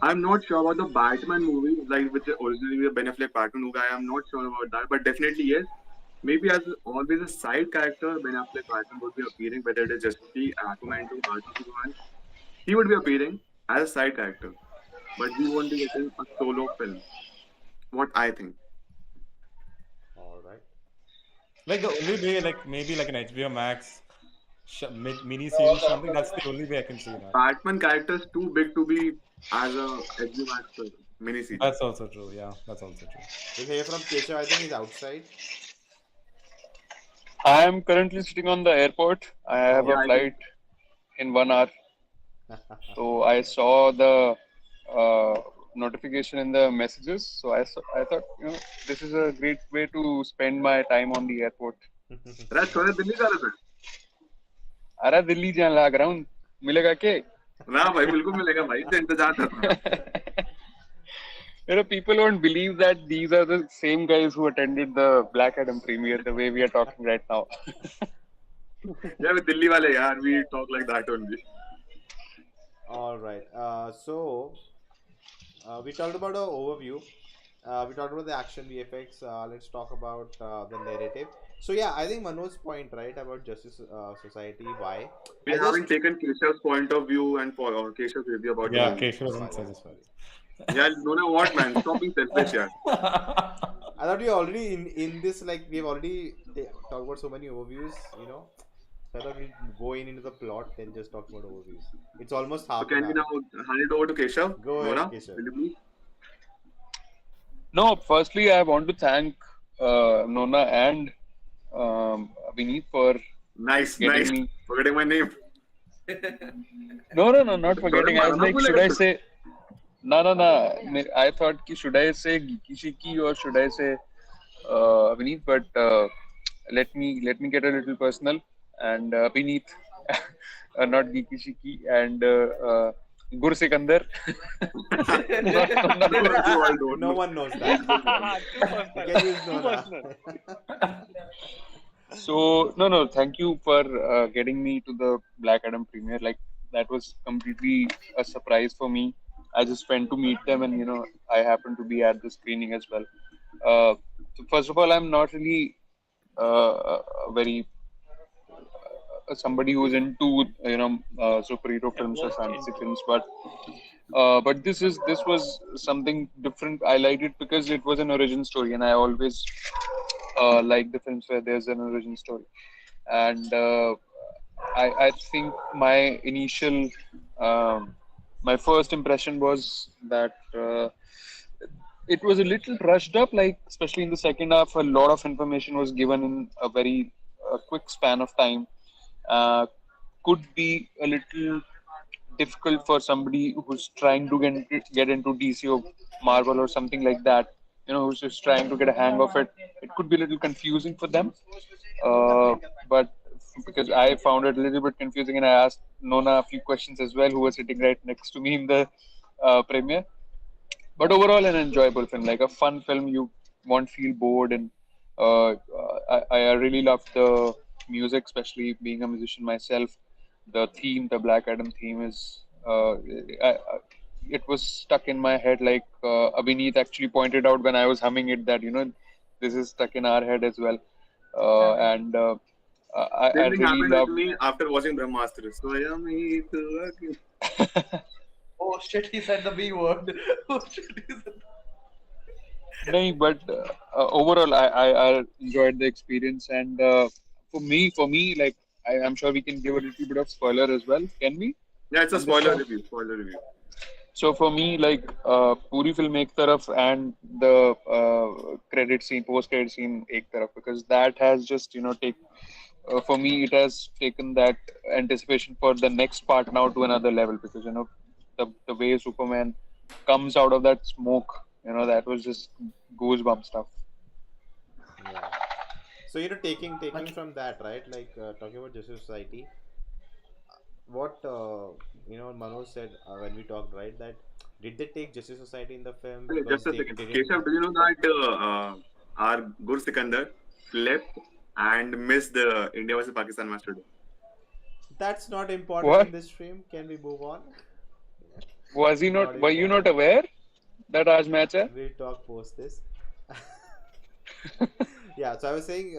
C: I'm not sure about the Batman movie, like which originally the Ben Affleck Batman movie. I am not sure about that, but definitely yes. Maybe as always a side character, Ben Affleck Batman would be appearing, whether it is Justice League, Aquaman 2, Batman Superman, he would be appearing as a side character, but we won't be getting a solo film. What I think.
A: all right.
E: Like the only way, like maybe like an HBO Max mini series, something. That's the only way I can see that.
C: Batman character is too big to be as a HBO Max mini series.
E: That's also true. Yeah, that's also true.
A: We'll hear from Keshav. I think he's outside.
G: I am currently sitting on the airport. I have
C: Yeah,
G: a
C: I
G: flight in 1 hour. So I saw the notification in the messages. So I thought, this is a great way to spend my time on the airport.
C: That's why Delhi जा रहे थे.
G: अरे दिल्ली जाने लग रहा हूँ मिलेगा के
C: ना भाई बिल्कुल मिलेगा भाई तो इंतजार कर रहा हूँ.
G: People won't believe that these are the same guys who attended the Black Adam premiere the way we are talking right now.
C: Yeah, with Delhi वाले यार, we talk like that only.
A: All right. So we talked about an overview. We talked about the action VFX. Let's talk about the narrative. So yeah, I think Manoj's point, right, about Justice Society. Why?
C: We haven't taken Keshav's point of view and for Keshav's review about
E: Yeah,
C: the movie.
E: Keshav wasn't satisfied.
C: Yeah, no, no, what man? Stop being selfish, yeah.
A: I thought we already in this, like we've already talked about so many overviews, you know. So I thought we'd go into the plot then just talk about overviews. It's almost
C: So
A: half
C: can
A: an
C: we now
A: hour.
C: hand it over to Keshav?
A: Go ahead,
C: Nora,
A: Keshav.
C: will you please?
G: No, firstly, I want to thank Nona and Vineet for
C: Nice,
G: getting
C: nice.
G: me.
C: Forgetting my name.
G: No, not forgetting. I was like, should I say? No. I thought, should I say Geeky Shiki or should I say Vineet? But let me get a little personal. And Vineet, not Geeky Shiki, and Gur Sikandar.
C: You all don't
A: No
C: know.
A: one knows that. You can use Nora.
G: So no, thank you for getting me to the Black Adam premiere. Like that was completely a surprise for me. I just went to meet them, and I happened to be at the screening as well. So first of all, I'm not really very somebody who's into superhero films or fantasy films, but this was something different. I liked it because it was an origin story, and I always like the films where there's an origin story. And I think my first impression was that it was a little rushed up. Like especially in the second half, a lot of information was given in a very quick span of time. Uh, could be a little difficult for somebody who's trying to get into DC or Marvel or something like that. Who's just trying to get a hang of it. It could be a little confusing for them. But because I found it a little bit confusing, and I asked Nona a few questions as well, who was sitting right next to me in the premiere. But overall, an enjoyable film, like a fun film. You won't feel bored, and I really loved the music, especially being a musician myself. The theme, the Black Adam theme, is it was stuck in my head. Like Abhineet actually pointed out when I was humming it that this is stuck in our head as well. And I
C: Same thing
G: really
C: happened with
G: loved.
C: me after watching Brahmastra. So I am
D: Oh shit, he said the B word. Oh shit, he said
G: No, but overall, I enjoyed the experience, and for me, like I'm sure we can give a little bit of spoiler as well. Can we
C: yeah, it's a
G: on this
C: spoiler
G: one?
C: review. Spoiler review.
G: So for me, like पूरी film एक तरफ and the credit scene, post credit scene एक तरफ, because that has just take for me it has taken that anticipation for the next part now to another level, because the way Superman comes out of that smoke, that was just goosebump stuff.
A: Yeah. So taking
D: Much.
A: from that, right? Like talking about Justice Society, what Manoj said when we talked, right? That did they take Justice Society in the film
C: Hey,
A: because
C: just a
A: they
C: second.
A: didn't?
C: Keshav, do you know that our Gur Sikandar slept and missed the India versus Pakistan match today?
A: That's not important in
G: What
A: this stream. Can we move on?
G: was he
A: Not
G: not? Were you not
A: important.
G: aware that आज match है?
A: We'll talk post this. Yeah, so I was saying,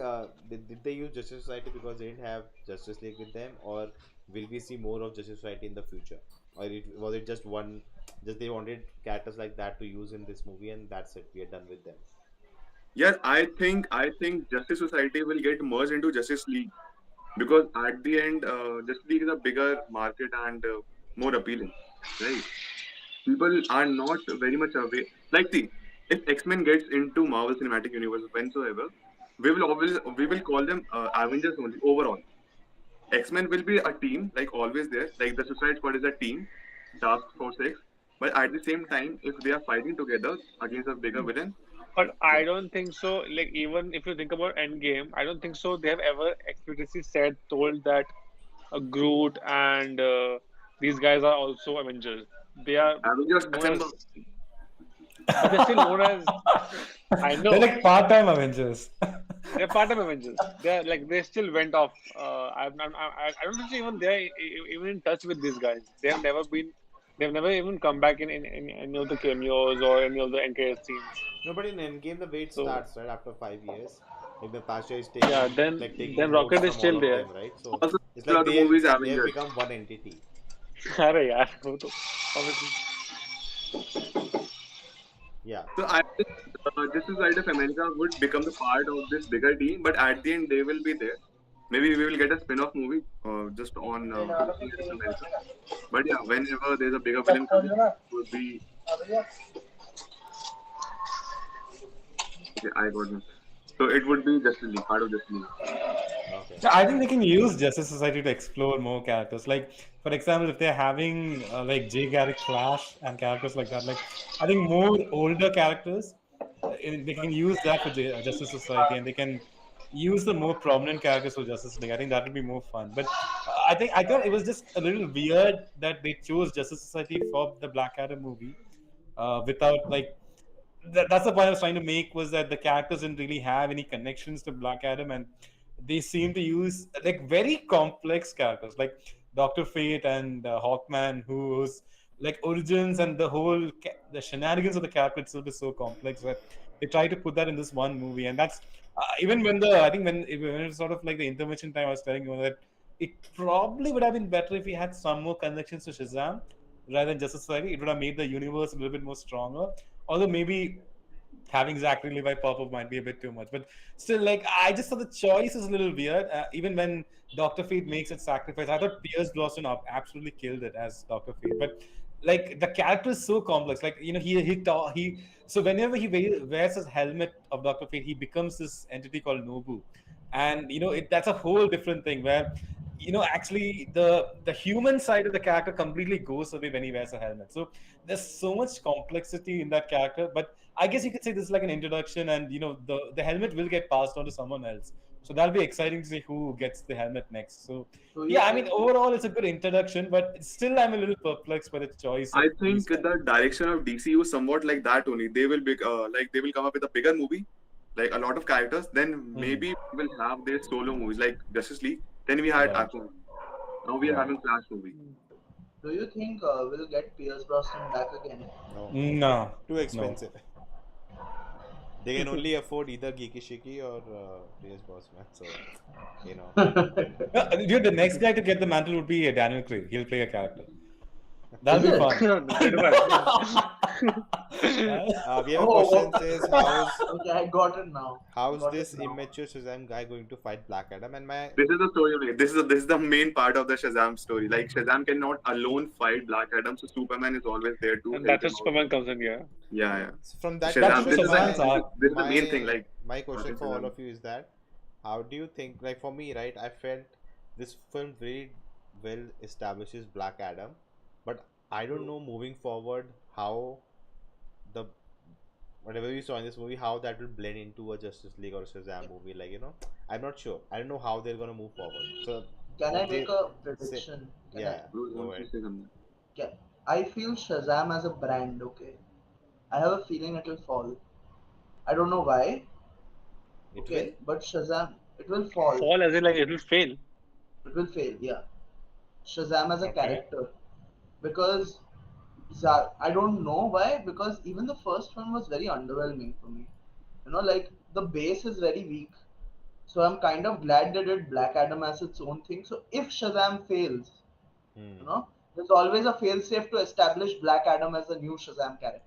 A: did they use Justice Society because they didn't have Justice League with them, or will we see more of Justice Society in the future, or was it just one? Just they wanted characters like that to use in this movie, and that's it. We are done with them.
C: Yes, I think Justice Society will get merged into Justice League because at the end, Justice League is a bigger market and more appealing, right? People are not very much aware. Like, see, if X-Men gets into Marvel Cinematic Universe whensoever, we will call them Avengers only overall. X-Men will be a team, like always there. Like the Suicide Squad is a team, Task Force X. But at the same time, if they are fighting together against a bigger villain,
B: But I don't think so. Like even if you think about Endgame, I don't think so. They have ever explicitly told that Groot and these guys are also Avengers. They are
C: Avengers
B: known
C: Assemble.
B: as, but they're still known as. I
E: They're
B: know
E: like part-time Avengers.
B: they're part of Avengers. They're like they still went off. I don't think so even they're even in touch with these guys. They have never been. They've never even come back in any of the cameos or any of the end credit scenes.
A: No, but in Endgame, the wait
B: So
A: starts right after 5 years. Like Natasha is
B: yeah,
A: taking
B: then
A: notes
B: Rocket is
A: from all
B: still
A: of
B: there.
A: them, right? So
C: Also,
A: it's
C: the
A: like
C: other movies
A: they have
C: Avengers.
A: become one entity.
B: अरे यार वो तो obviously
A: Yeah.
C: So I think Justice Society of America would become the part of this bigger team, but at the end they will be there. Maybe we will get a spin-off movie just on Justice America. But yeah, whenever there's a bigger villain coming, it would be okay. I got it. So it would be Justice League, part of Justice League.
A: Okay.
E: So I think they can use Justice Society to explore more characters. Like, for example, if they're having like Jay Garrick Flash and characters like that, like I think more older characters, they can use that for Justice Society, and they can use the more prominent characters for Justice League. I think that would be more fun. But I thought it was just a little weird that they chose Justice Society for the Black Adam movie, without like that's the point I was trying to make, was that the characters didn't really have any connections to Black Adam, and they seem to use like very complex characters like Doctor Fate and Hawkman, whose like origins and the whole the shenanigans of the character itself is so complex that they try to put that in this one movie, and that's even when the I think when it's sort of like the intermission time, I was telling you that it probably would have been better if we had some more connections to Shazam rather than Justice Society. It would have made the universe a little bit more stronger. Although maybe having Zachary Levi pop up might be a bit too much, but still, like I just thought the choice is a little weird. Even when Doctor Fate makes its sacrifice, I thought Pierce Brosnan absolutely killed it as Doctor Fate, but like the character is so complex. Like he so whenever he wears his helmet of Doctor Fate, he becomes this entity called Nobu, and that's a whole different thing where actually the human side of the character completely goes away when he wears a helmet. So there's so much complexity in that character, but I guess you could say this is like an introduction, and the helmet will get passed on to someone else. So that'll be exciting to see who gets the helmet next. So
D: So
E: yeah, I
D: yeah,
E: mean overall it's a good introduction, but still I'm a little perplexed by the choice of
C: I
E: these
C: think the direction of DCU is somewhat like that only. They will be like they will come up with a bigger movie, like a lot of characters. Then maybe we will have their solo movies like Justice League. Then we had
E: Right.
C: Aquaman. Now we are
E: Right.
C: having Flash movie.
D: Do you think we'll get Pierce Brosnan back again?
A: No,
E: No.
A: too
E: No.
A: expensive. They can only afford either Geeky Shiki or Pierce Brosnan. So, you know.
E: Dude, the next guy to get the mantle would be Daniel Craig. He'll play a character. That'll
D: Is
E: be
D: it?
E: fun.
A: We have a
D: Oh,
A: question says
D: okay, I got it now.
A: how's
D: Got
A: this
D: it now.
A: immature Shazam guy going to fight Black Adam? And my
C: This is the story. Only. This is the main part of the Shazam story. Like Shazam cannot alone fight Black Adam, so Superman is always there to
B: And
C: help
B: that's
C: him
B: where
C: out.
B: Superman comes in here.
C: Yeah.
A: from that
C: Shazam.
E: That's
C: This is,
E: Superman's
C: the,
E: arc.
C: this is the main thing. Like
A: my question for all
C: Shazam.
A: of you is that how do you think, like for me, right, I felt this film very well establishes Black Adam, but I don't know moving forward how the whatever we saw in this movie, how that will blend into a Justice League or a Shazam movie. Like, I'm not sure. I don't know how they're gonna move forward. So
D: Can I
A: what they
D: make a
A: say,
D: prediction? Can
A: yeah,
C: Bruce
A: go
C: wants
A: ahead.
C: to say something.
D: I feel Shazam as a brand, okay? I have a feeling it will fall. I don't know why,
A: It
D: okay? But Shazam, it will fall.
B: Fall as in like it will fail.
D: It will fail, yeah. Shazam as a
E: Okay.
D: character. Because I don't know why, because even the first one was very underwhelming for me. Like the base is very weak. So I'm kind of glad they did Black Adam as its own thing. So if Shazam fails,
A: will.
D: there's always a failsafe to establish Black Adam as a new Shazam character.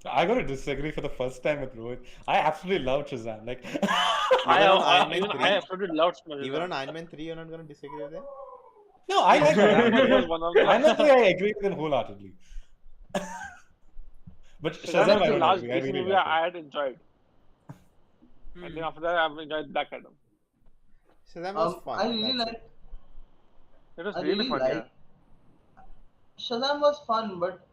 E: I gotta disagree for the first time with Rohit. I absolutely love Shazam. Like,
A: Even on Iron Man
B: even
A: 3?
B: I absolutely loved Superman.
A: Even on Iron Man 3, you're not gonna disagree with them?
E: no, I like Iron Man
B: Shazam
E: 3.
B: was one of the-
E: Iron Man 3, I agree with him wholeheartedly. But
B: Shazam
E: Shazam,
B: was
E: I
B: the
E: don't
B: last
E: agree. I
B: DC
E: really
B: movie
E: like
B: I
E: it.
B: had enjoyed. And then after that, I've enjoyed Black Adam.
A: Shazam was fun.
D: I really
A: that's
D: like.
B: It was
D: I
B: really
D: really
B: fun,
D: like.
B: yeah.
D: Shazam was fun, but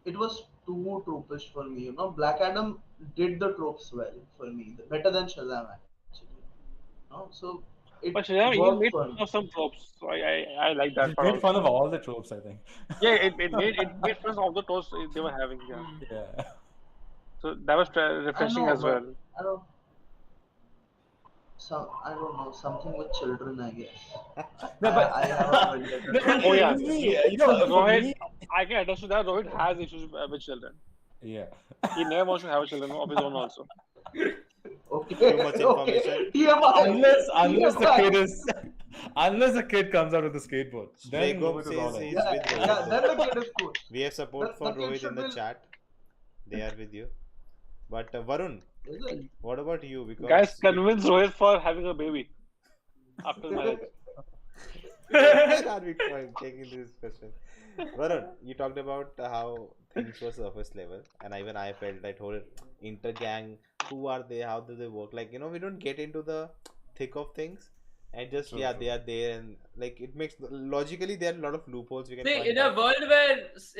D: it was too tropish for me. Black Adam did the tropes well for me, better than Shazam actually. So it
B: But Shazam even
D: worked
B: made
D: for
B: fun
D: me.
B: of some tropes. So I like that
E: It
B: part
E: made fun
B: also.
E: of all the tropes, I think.
B: Yeah, it made fun of the tropes they were having, yeah.
E: Yeah.
B: So that was
D: I
B: refreshing
D: know,
B: as well.
D: but I don't know, something with children, I guess.
E: No, but
D: I have a vendetta.
E: no, but
B: Oh yeah,
E: seriously, for
B: Rohit,
E: me,
B: I can understand that Rohit has issues with children.
E: yeah.
B: He never wants to have children of his own also.
D: Okay.
A: Too much
D: Okay.
A: information.
D: TMI.
E: Unless the
D: TMI.
E: kid is, unless the kid comes out with a skateboard, then
A: Jacob
E: Rohit is all
A: says
E: in.
A: he's
D: Yeah,
A: with Rohit.
D: yeah, then the kid is cool.
A: We have support
D: The
A: for
D: kid
A: Rohit
D: should
A: in the
D: be-
A: chat. They are with you. But Varun,
D: Is it?
A: what about you? Because
B: Guys, convince Rohit for having a baby after marriage.
A: where are we taking this question? Varun, you talked about how things were surface level, and even I felt that whole intergang. Who are they? How do they work? Like, we don't get into the thick of things, and just
E: True,
A: yeah,
E: true.
A: they are there, and like it makes logically there are a lot of loopholes we can
F: See,
A: find.
F: in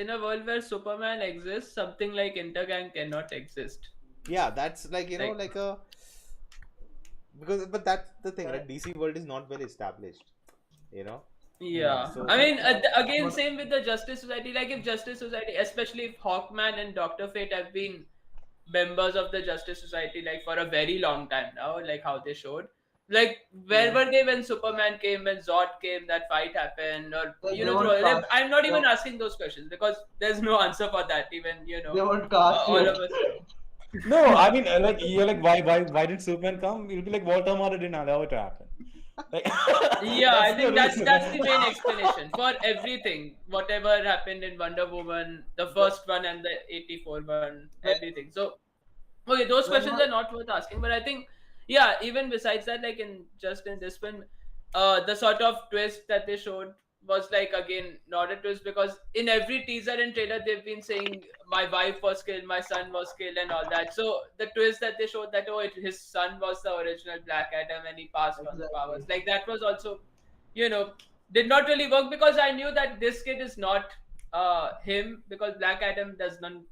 F: a world where Superman exists, something like Intergang cannot exist.
A: Yeah, that's like
F: Like-
A: like a but that's the thing, right? DC world is not well established,
F: Yeah,
A: So-
F: I mean, again, same with the Justice Society. Like, if Justice Society, especially if Hawkman and Doctor Fate have been members of the Justice Society like for a very long time now, like how they showed. Like, where were they when Superman came, when Zod came, that fight happened, or
D: They weren't cast.
F: I'm not even asking those questions because there's no answer for that. Even
D: They weren't cast
F: all
D: yet.
F: of us.
E: No, I mean, like you're like, why did Superman come? You'll be like, Walter Martin didn't allow it to happen. Like,
F: Yeah, I think that's
E: reason.
F: the main explanation for everything. Whatever happened in Wonder Woman, the first one and the 84 one, everything. So, okay, those questions are not worth asking. But I think, yeah, even besides that, like in this film, the sort of twist that they showed was like, again, not a twist, because in every teaser and trailer they've been saying my wife was killed, my son was killed, and all that. So the twist that they showed that his son was the original Black Adam and he passed on the powers, like that was also, did not really work, because I knew that this kid is not him, because Black Adam doesn't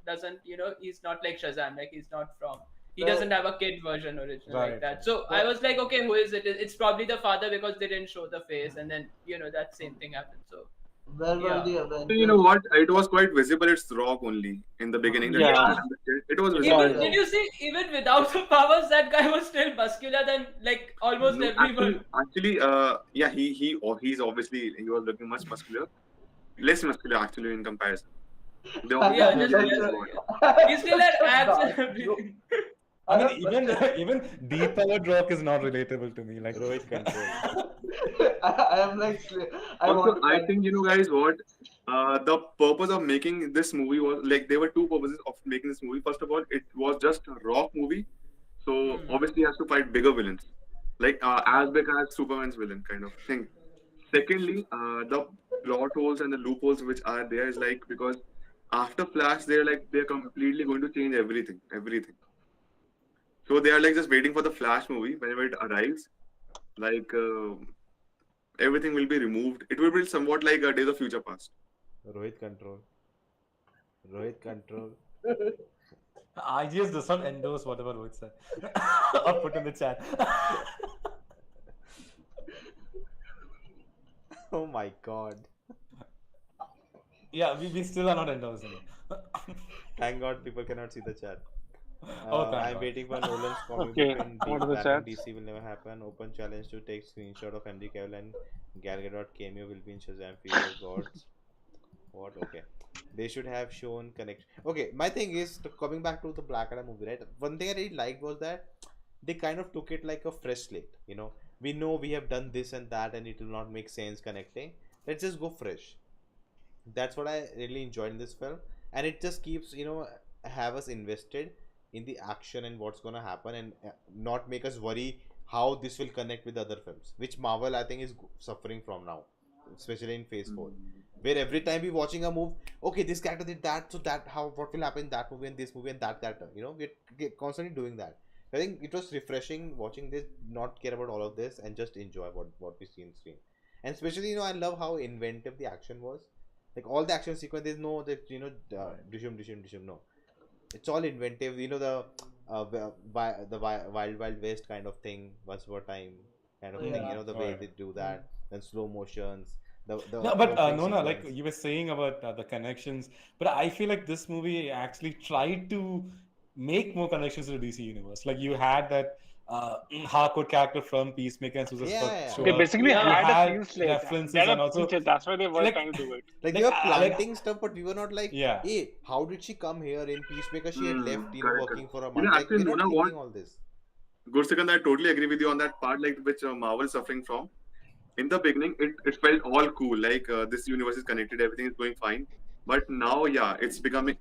F: he's not like Shazam, like he's not from. He doesn't have a kid version original like that. So I was like, okay, who is it? It's probably the father, because they didn't show the face, and then that same thing happened. So
D: Where were
F: Yeah.
D: the
C: So
D: Avengers?
C: you know what? It was quite visible. It's Rock only in the beginning. that
B: Yeah.
C: It was
B: Yeah.
C: visible.
F: did you see, even without the powers, that guy was still muscular than like almost everyone.
C: Actually, yeah, he's obviously he was looking much muscular. less muscular actually in comparison. They
F: Yeah,
C: obviously
F: just
C: get
F: less.
C: this
D: That's
C: one.
F: He still had
D: a
F: abs and
D: dark joke.
F: everything.
E: I mean,
D: have
E: even
D: such a
E: even depowered rock is not relatable to me. Like,
A: Rohit control.
D: I am like I want
C: Also,
D: to
C: I
D: cut.
C: think guys what the purpose of making this movie was like there were two purposes of making this movie. First of all, it was just a rock movie, so
F: Hmm.
C: obviously he has to fight bigger villains, like as big as Superman's villain kind of thing. Secondly, the plot holes and the loopholes which are there is like because after Flash, they're completely going to change everything. So they are like just waiting for the Flash movie whenever it arrives. Like everything will be removed. It will be somewhat like a Days of Future Past.
A: Rohit control. Rohit control.
E: IGS does not endorse whatever Rohit said or put in the chat.
A: Oh my god.
E: Yeah, we still are not endorsing it.
A: Thank God people cannot see the chat.
E: Oh, thank
A: I'm
E: God.
A: waiting for Nolan's comic
B: Okay,
A: book in
B: what are the
A: Batman
B: chats?
A: DC will never happen. Open challenge to take screenshot of Henry Cavill and Gal Gadot cameo will be in Shazam Fury of Gods. What? Okay. They should have shown connection. Okay, my thing is coming back to the Black Adam movie, right? One thing I really liked was that they kind of took it like a fresh slate. We know we have done this and that, and it will not make sense connecting. Let's just go fresh. That's what I really enjoyed in this film, and it just keeps have us invested in the action and what's gonna happen, and not make us worry how this will connect with other films, which Marvel I think is suffering from now, especially in Phase 4, where every time we watching a move, okay, this character did that, so that how what will happen in that movie and this movie and that character, we're constantly doing that. I think it was refreshing watching this, not care about all of this, and just enjoy what we see in screen. And especially, I love how inventive the action was. Like all the action sequence, there's no that dishum. No, it's all inventive. The wild west kind of thing, once upon a time kind of thing.
D: Yeah.
A: The way
E: Right.
A: they do that, then slow motions, the
E: No, but
A: opening
E: Nona, like
A: sequence.
E: you were saying about the connections, but I feel like this movie actually tried to make more connections to the DC universe. Like you had that hardcore character from Peacemaker and Suicide
A: Yeah,
E: Squad
A: yeah,
E: show
B: They
A: yeah.
E: up.
B: basically
E: You
F: Yeah.
B: had a
E: had
B: clean slate. They
E: references
B: had
E: and
B: a clean
E: also
B: slate. That's why they were
E: like
B: trying to do it.
A: Like we were
E: like
A: planting stuff, but we were not like,
E: yeah.
A: hey, how did she come here in Peacemaker? She had left,
C: Correct.
A: working for a month. Like
C: Actually,
A: we're not
C: Nona, what?
A: thinking all this.
C: Good second, I totally agree with you on that part, like which Marvel is suffering from. In the beginning, it felt all cool, like this universe is connected, everything is going fine. But now, yeah, it's becoming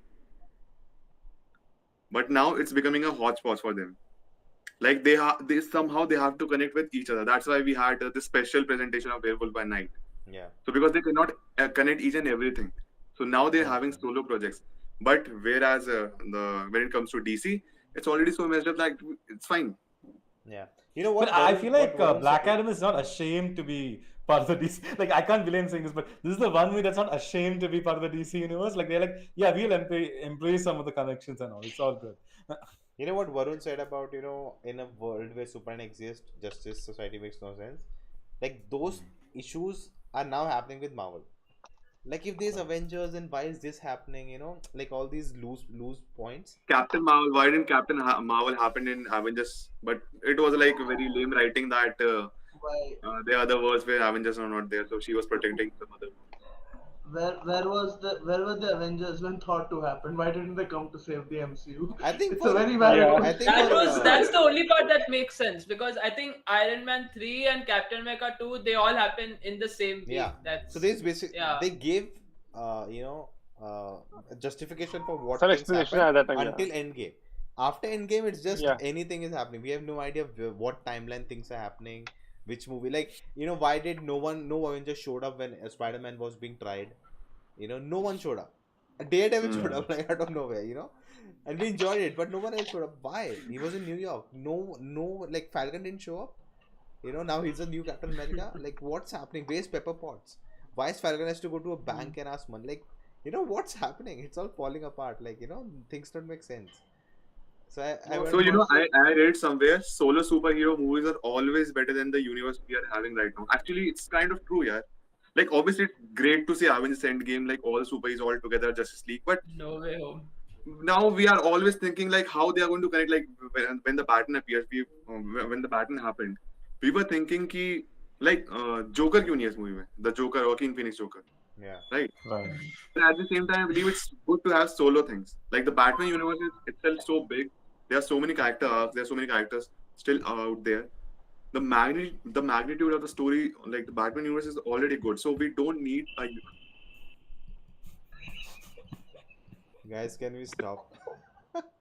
C: a hodgepodge for them. Like they somehow they have to connect with each other. That's why we had this special presentation of Werewolf by Night.
A: Yeah.
C: So because they cannot connect each and everything, so now they're having
A: 100%.
C: solo projects. But whereas the when it comes to DC, it's already so messed up. Like it's fine.
A: Yeah. You know what?
E: But I feel like
A: Varun
E: Black
A: said,
E: Adam is not ashamed to be part of the DC. Like I can't believe I'm saying this, but this is the one movie that's not ashamed to be part of the DC universe. Like they're like, yeah, we'll embrace some of the connections and all. It's all good.
A: You know what Varun said about, in a world where Superman exists, Justice Society makes no sense. Like those issues are now happening with Marvel. Like if there's Avengers, and why is this happening? Like all these loose points.
C: Captain Marvel. Why didn't Marvel happen in Avengers? But it was like very lame writing that
D: Why?
C: there are other worlds where Avengers are not there, so she was protecting some other.
D: Where were the Avengers when thought to happen? Why didn't they come to save the MCU?
A: I think
D: It's
A: for
D: a very valid
B: Yeah.
A: I think
F: That
A: for
F: was that's the only part that makes sense, because I think Iron Man 3 and Captain America 2, they all happen in the same week.
A: yeah.
F: That's
A: So there's
F: yeah.
A: they gave justification for what
B: Some
A: things
B: explanation
A: happen
B: at that time.
A: until Endgame. After Endgame, it's just
B: Yeah.
A: anything is happening. We have no idea what timeline things are happening, which movie. Like why did no Avenger showed up when Spider-Man was being tried? No one showed up. Daredevil showed up like out of nowhere. And we enjoyed it, but no one else showed up. Why? He was in New York. No, like Falcon didn't show up. Now he's a new Captain America. Like, what's happening? Where's Pepper Potts? Why is Falcon has to go to a bank and ask money? Like, what's happening? It's all falling apart. Like, things don't make sense. So I
C: So
A: went,
C: I read somewhere solo superhero movies are always better than the universe we are having right now. Actually, it's kind of true, yeah. Like obviously, it's great to see Avengers Endgame, like all superheroes all together, Justice League. But
F: No Way Home.
C: now we are always thinking like how they are going to connect. Like when the Batman appears, when the Batman happened, we were thinking ki like Joker क्यों नहीं है इस movie में? The Joker, Joaquin Phoenix Joker.
A: Yeah.
C: right?
E: Right.
C: But at the same time, I believe it's good to have solo things. Like the Batman universe is itself so big. There are so many character arcs. There are so many characters still out there. The magnitude of the story, like the Batman universe, is already good. So we don't need a.
A: Guys, can we stop?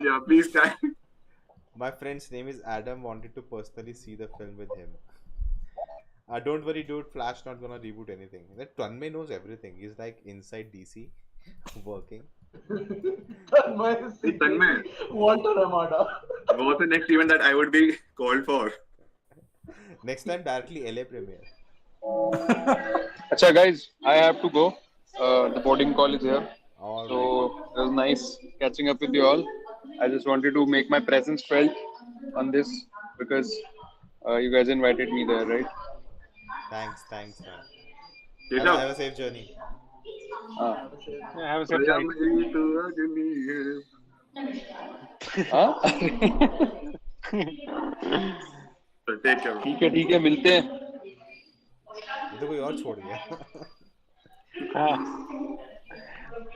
C: Yeah, please try.
A: My friend's name is Adam. Wanted to personally see the film with him. Don't worry, dude. Flash not gonna reboot anything. That Tanmay knows everything. He's like inside DC, working.
D: Tanmay is
C: Tanmay,
D: secretly Walter Ramada.
C: what's the next event that I would be called for?
A: Next time, directly LA premiere.
G: Acha, guys, I have to go. The boarding call is here.
A: All
G: So
A: right.
G: it was nice catching up with you all. I just wanted to make my presence felt on this because you guys invited me there, right?
A: Thanks, man.
C: Keshav,
A: Have a safe journey.
G: Ah.
B: Yeah, have a safe
C: भैया
B: flight.
C: मेरी तो अग्नि है।
G: हाँ?
C: So take care.
G: ठीक है मिलते हैं.
A: ये तो कोई और छोड़ गया.
B: हाँ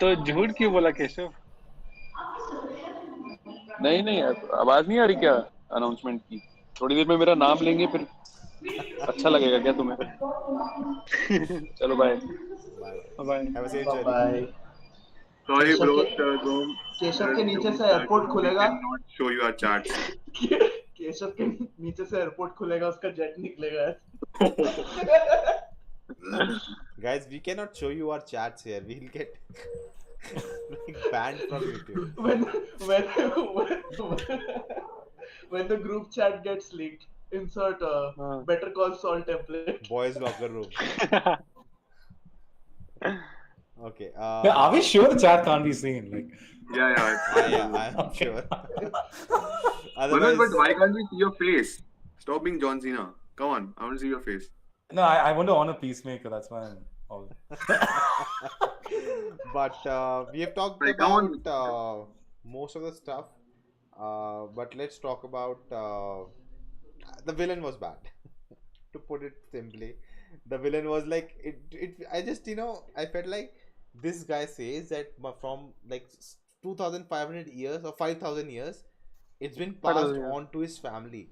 B: तो झूठ क्यों बोला केशव?
G: नहीं आवाज नहीं आ रही क्या अनाउंसमेंट की? थोड़ी देर में मेरा नाम लेंगे फिर अच्छा लगेगा क्या तुम्हें? चलो bye.
A: Bye.
B: Bye.
A: Have a safe journey.
D: Bye.
C: Sorry,
D: Keshav
C: bro.
D: के- केशव के नीचे से एयरपोर्ट
C: We
D: खुलेगा.
C: cannot show you our chats.
D: Keshav के नीचे से एयरपोर्ट खुलेगा, उसका जेट निकलेगा.
A: Guys, we cannot show you our chats here. We'll get like banned from YouTube.
D: When the group chat gets leaked, insert Better Call Saul template.
A: Boys locker room. Okay.
E: Yeah, are we sure the chat can't be seen? Like,
C: Yeah.
A: I'm sure.
C: Manoj,
A: Otherwise,
C: but why can't we see your face? Stop being John Cena. Come on, I want to see your face.
E: no, I want to honor Peacemaker. That's why I'm all.
A: but we have talked
C: Like, come on.
A: about most of the stuff. But let's talk about the villain was bad. To put it simply, the villain was like it. I just I felt like this guy says that from like 2,500 years or 5,000 years, it's been passed
B: 5,000 years.
A: on to his family,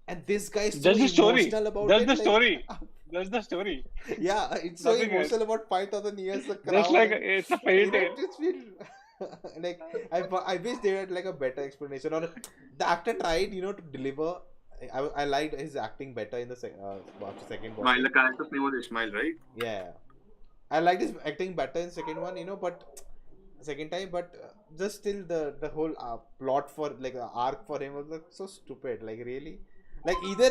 A: and this guy is so
B: That's the story.
A: emotional about
B: That's
A: it.
B: the
A: like-
B: story. That's the story.
A: Yeah, it's so
B: Nothing else.
A: emotional about 5,000 years. The
B: Just
A: crown
B: like
A: and-
B: it's a fairy tale.
A: it's been like I wish they had like a better explanation, or the actor tried to deliver. I liked his acting better in the after second watch.
C: Ismail, the character's name was Ismail, right?
A: Yeah, I liked his acting better in second one, but second time, but just still the whole plot for like the arc for him was like so stupid. Like really, like either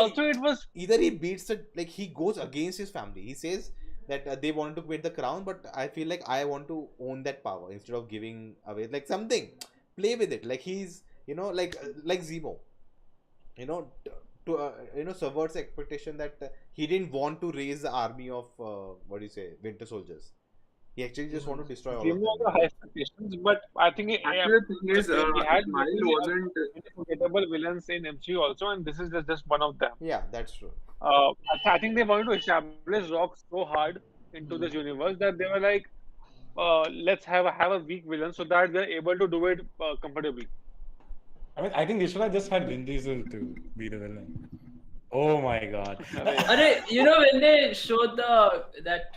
B: Also, it was
A: either he beats it, like he goes against his family. He says that they wanted to quit the crown, but I feel like I want to own that power instead of giving away like something. Play with it, like he's like Zemo, to subverts expectation that he didn't want to raise the army of what do you say, Winter Soldiers. He actually just want to destroy all of
B: Zemo
A: them.
B: had high expectations, but I think
C: Actually, the thing is,
B: he had
C: Ismail
B: many
C: wasn't.
B: unforgettable villains in MCU also, and this is just one of them.
A: Yeah, that's true.
B: I think they wanted to establish Rock so hard into this universe that they were like, let's have a weak villain so that they're able to do it comfortably.
E: I mean, I think they should have just had Vin Diesel to be the villain. Oh my god.
F: Arey, when they showed that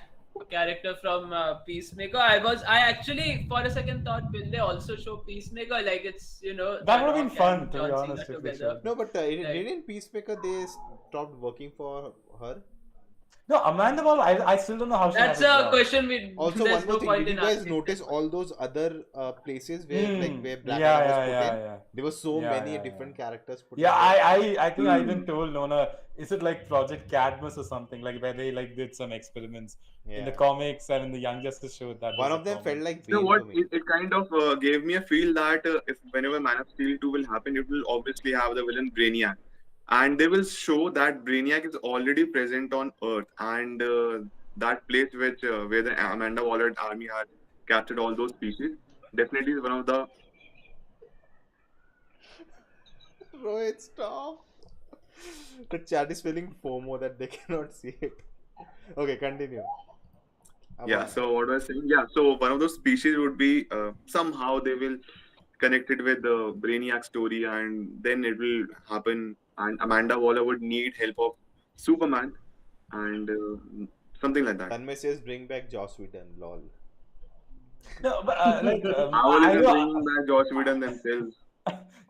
F: character from Peacemaker, I actually for a second thought, will they also show Peacemaker? Like it's
E: That would have been
F: Rock
E: fun,
F: and
E: to be
F: John Cena
E: honest, if they
F: together.
E: showed.
A: No, but
F: Right.
A: didn't Peacemaker they stopped working for her?
E: No, Amanda Waller, I still don't know how she
F: That's
E: has
F: a
E: job.
F: question. We
A: Also,
F: there's
A: one more
F: no
A: thing,
F: point
A: did you
F: in
A: guys
F: asking
A: notice
F: them.
A: all those other places where where Black
E: Yeah,
A: Adam was
E: yeah,
A: put in?
E: yeah.
A: There were so
E: Yeah,
A: many
E: yeah,
A: different characters put
E: Yeah,
A: in there.
E: I think I even told Nona, is it like Project Cadmus or something, like where they like did some experiments in the
A: Yeah.
E: comics and in the Young Justice show that
A: One
E: was
A: of
E: a
A: them felt
E: comic.
A: like
C: You know
A: Bane
C: what?
A: to me.
C: It kind of gave me a feel that if whenever Man of Steel 2 will happen, it will obviously have the villain Brainiac. And they will show that Brainiac is already present on Earth. And that place where the Amanda Waller army had captured all those species definitely is one of the.
A: Rohit, stop. The chat is feeling FOMO that they cannot see it. Okay, continue.
C: Yeah, so what was I saying? Yeah, so one of those species would be somehow they will connect it with the Brainiac story, and then it will happen. And Amanda Waller would need help of Superman, and something like that.
A: Tanmay says bring back Joss Whedon, lol.
E: No, but
C: Marvel
E: I
C: isn't
E: know.
C: bringing back Josh Whedon themselves.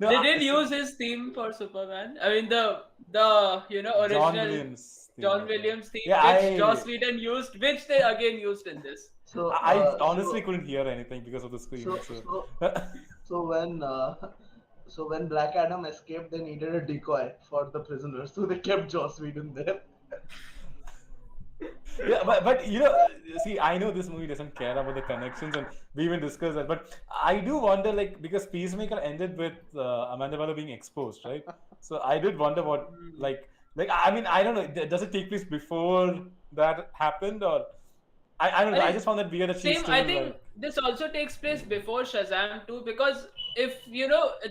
E: No,
F: They did use his theme for Superman. I mean the
E: John
F: original
E: Williams. thing,
F: John
E: I think.
F: Williams theme,
E: Yeah,
F: which Joss Whedon used, which they again used in this.
D: So
E: I honestly couldn't hear anything because of the screen.
D: so
E: So.
D: so when so when Black Adam escaped, they needed a decoy for the prisoners, so they kept Joss Whedon there.
E: Yeah, but see, I know this movie doesn't care about the connections, and we even discussed that. But I do wonder, like, because Peacemaker ended with Amanda Waller being exposed, right? So I did wonder what, like I mean, I don't know. Does it take place before that happened, or I don't know. I just found that weird that she's
F: Same,
E: still
F: I think
E: like.
F: this also takes place before Shazam too, because if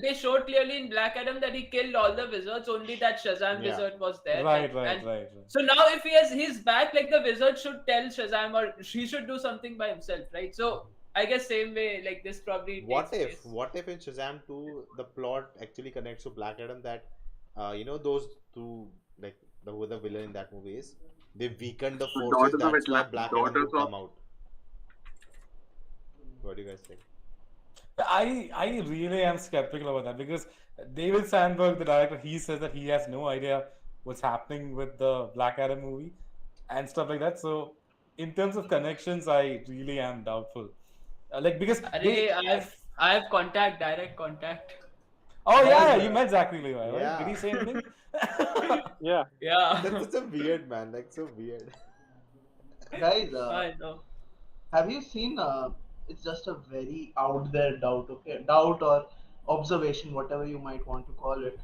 F: they showed clearly in Black Adam that he killed all the wizards, only that Shazam
A: Yeah.
F: wizard was there.
E: Right.
F: And so now if he's back, like the wizard should tell Shazam, or he should do something by himself, right? So I guess same way, like this probably
A: What
F: takes
A: if
F: place.
A: what if in Shazam 2 the plot actually connects to Black Adam, that those two, like who the villain in that movie is, they weakened the forces,
C: Daughters of
A: that's why
C: Atlantis.
A: Black Adam
C: Daughters
A: would
C: of
A: come out. What do you guys think?
E: I really am skeptical about that because David Sandberg, the director, he says that he has no idea what's happening with the Black Adam movie and stuff like that. So, in terms of connections, I really am doubtful. Because they.
F: I have direct contact.
E: Oh yeah, you met Zachary Levi, right?
A: Yeah.
E: Did he say anything?
B: Yeah.
F: Yeah.
A: That's so weird, man. Like so weird.
D: Guys,
F: I know.
D: have you seen? It's just a very out there doubt, okay? Doubt or observation, whatever you might want to call it.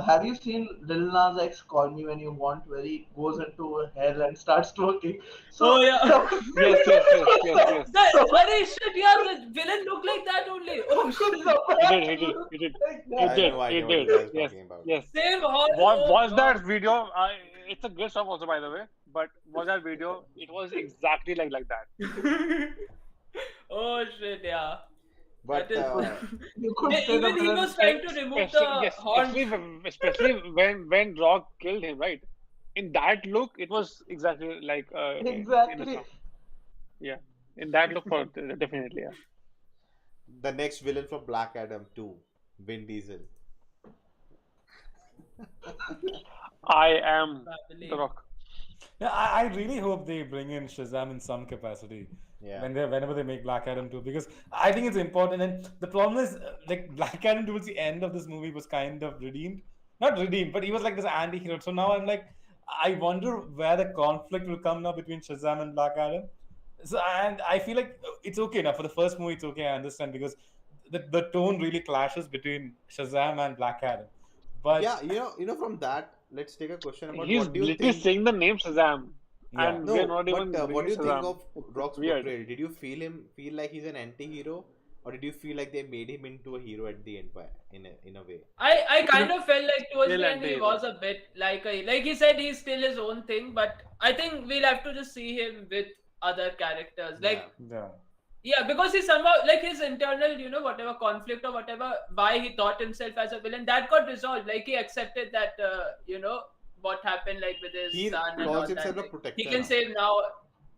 D: Have you seen Lil Nas X "Call Me When You Want," where he goes into hell and starts twerking? So,
F: Oh, yeah.
B: Yes.
F: Holy shit, yeah, the villain looked like that only. Oh shit.
B: He did.
A: I know what you guys are
B: Yes.
A: talking about.
B: Yes.
F: Same horror.
B: Was that video? It's a good stuff also, by the way. But was that video? It was exactly like that.
F: Oh shit, yeah.
A: But
F: That is.
D: You could say the
F: Even he
D: villain.
F: was trying to remove the horn.
B: Especially when Rock killed him, right? In that look, it was exactly like in the
D: Exactly.
B: song. Yeah, in that look, for definitely, yeah.
A: the next villain for Black Adam 2, Vin Diesel.
B: I am
F: Family.
B: the Rock.
E: Yeah, I really hope they bring in Shazam in some capacity.
A: Yeah.
E: Whenever they make Black Adam 2, because I think it's important. And the problem is, like, Black Adam towards the end of this movie was kind of redeemed. Not redeemed, but he was like this anti-hero. So now I'm like, I wonder where the conflict will come now between Shazam and Black Adam. So, and I feel like it's okay now. For the first movie, it's okay, I understand, because the tone really clashes between Shazam and Black Adam. But
A: Yeah, from that, let's take a question about
B: He's
A: what do you
B: literally
A: think.
B: saying the name Shazam,
E: yeah.
B: and
A: No,
B: we're not
A: but
B: even
A: what do
B: bringing
A: you think
B: Shazam.
A: of Rock's
B: Weird.
A: portrayal? Did you feel like he's an anti-hero, or did you feel like they made him into a hero at the end in a way?
F: I kind of felt like towards
B: Still
F: the end he
B: anti-hero.
F: was a bit like he said he's still his own thing, but I think we'll have to just see him with other characters. Like
E: yeah.
F: yeah, because he somehow like his internal, whatever conflict or whatever, why he thought himself as a villain, that got resolved. Like he accepted that what happened like with his
A: He
F: son and all
A: calls
F: that.
A: himself a
F: Like,
A: protector
F: he can
A: now.
F: save now.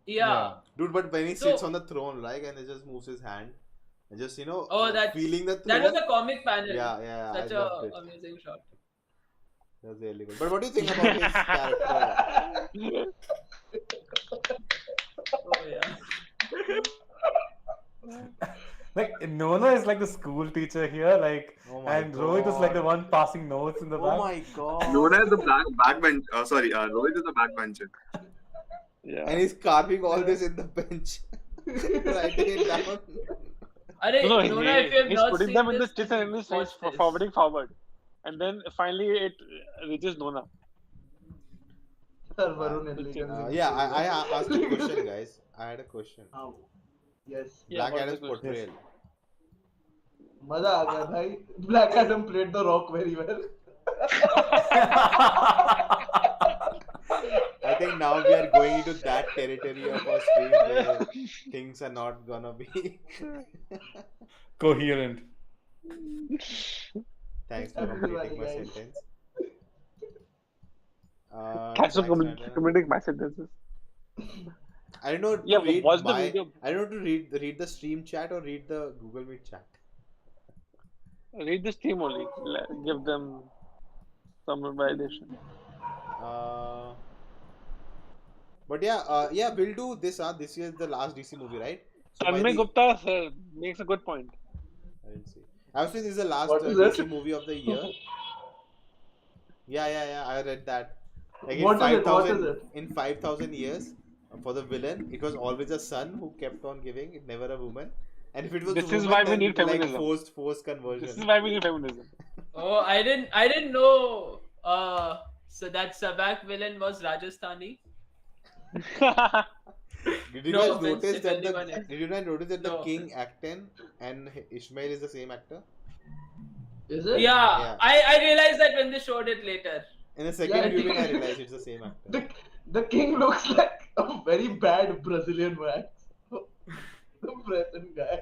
F: Yeah.
A: Dude, but when he
F: So-
A: sits on the throne, like, and he just moves his hand, and just
F: Oh, that's
A: feeling the throne.
F: that was a comic panel.
A: Yeah,
F: Such
A: I
F: a
A: loved it.
F: amazing shot.
A: That was really good. But what do you think about his character?
F: Oh yeah.
E: Like Nola is like the school teacher here, like,
A: Oh my
E: and Rohit is like the
A: God.
E: one passing notes in the back.
A: Oh my god!
C: Known as the backbench. Rohit is the backbencher.
B: Yeah.
A: And he's carving all this in the bench, writing it down.
F: Arey,
B: No,
F: Nona, if you have
B: he's
F: not
B: putting
F: seen
B: them in the
F: this,
B: chits and in the
F: watch
B: switch for
F: this.
B: forwarding forward, and then finally it reaches Nona.
D: Sir Varun and Legal.
A: I asked a question, guys. I had a question.
D: Oh, yes.
B: Yeah,
A: Black
B: what's
A: Adam's
B: the question?
A: portrayal.
D: मजा आ गया भाई. Black Adam played the Rock very well.
A: I think now we are going into that territory of our stream where things are not gonna be.
E: Coherent.
A: Thanks for
D: Everybody,
A: completing my
D: guys.
A: sentence.
B: Thanks for
A: Zack Snyder.
B: committing my sentences.
A: I don't know to
B: Yeah,
A: read
B: watch the
A: my.
B: video.
A: I don't know to read the stream chat or read the Google Meet chat.
B: Read this theme only. Give them some validation.
A: But yeah, we'll do this. This is the last DC movie, right? So by
B: Tanmay
A: the
B: Gupta makes a good point.
A: I didn't see. I was saying this is the last
D: What is
A: DC
D: it?
A: movie of the year. Yeah. I read that. Like
D: What is it? What is
A: 5,000
D: it?
A: in 5,000 years for the villain, it was always a son who kept on giving, never a woman. And if it was
B: This
A: a
B: is
A: woman,
B: why we
A: then
B: need
A: like
B: feminism.
A: forced conversion.
B: This is why we need feminism.
F: Oh, I didn't know. So that Sabak villain was Rajasthani.
A: Did you
F: No
A: guys
F: offense
A: notice
F: if
A: that
F: anyone is.
A: Did you guys notice that the
F: No
A: king Acton and Ishmael is the same actor?
D: Is it?
F: Yeah,
A: Yeah.
F: I realized that when they showed it later.
A: In the second
D: Yeah, I
A: viewing, I
D: think-
A: realized it's the same actor.
D: The king looks like a very bad Brazilian man. The Brazilian guy.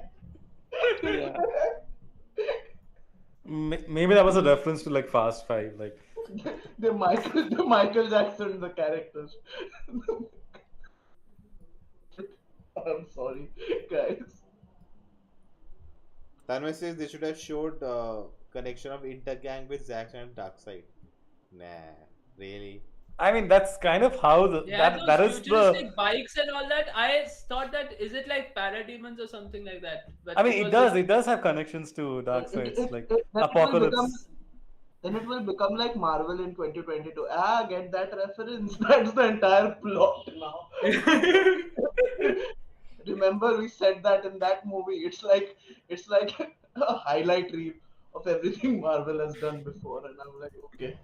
B: Yeah.
E: Maybe that was a reference to like Fast Five, like.
D: the Michael Jackson, the characters. I'm sorry, guys.
A: Tanmay says they should have showed connection of Intergang with Zack and Darkseid. Nah, really.
E: I mean, that's kind of how
F: Yeah,
E: that
F: those
E: is the.
F: futuristic bikes and all that. I thought that is it like parademons or something like that. But
E: I mean,
F: was
E: it does have connections to Darkseid. It's like
D: then it will
E: Apocalypse.
D: Then it will become like Marvel in 2022. Get that reference. That's the entire plot now. Remember, we said that in that movie. It's like a highlight reel of everything Marvel has done before, and I'm like, okay.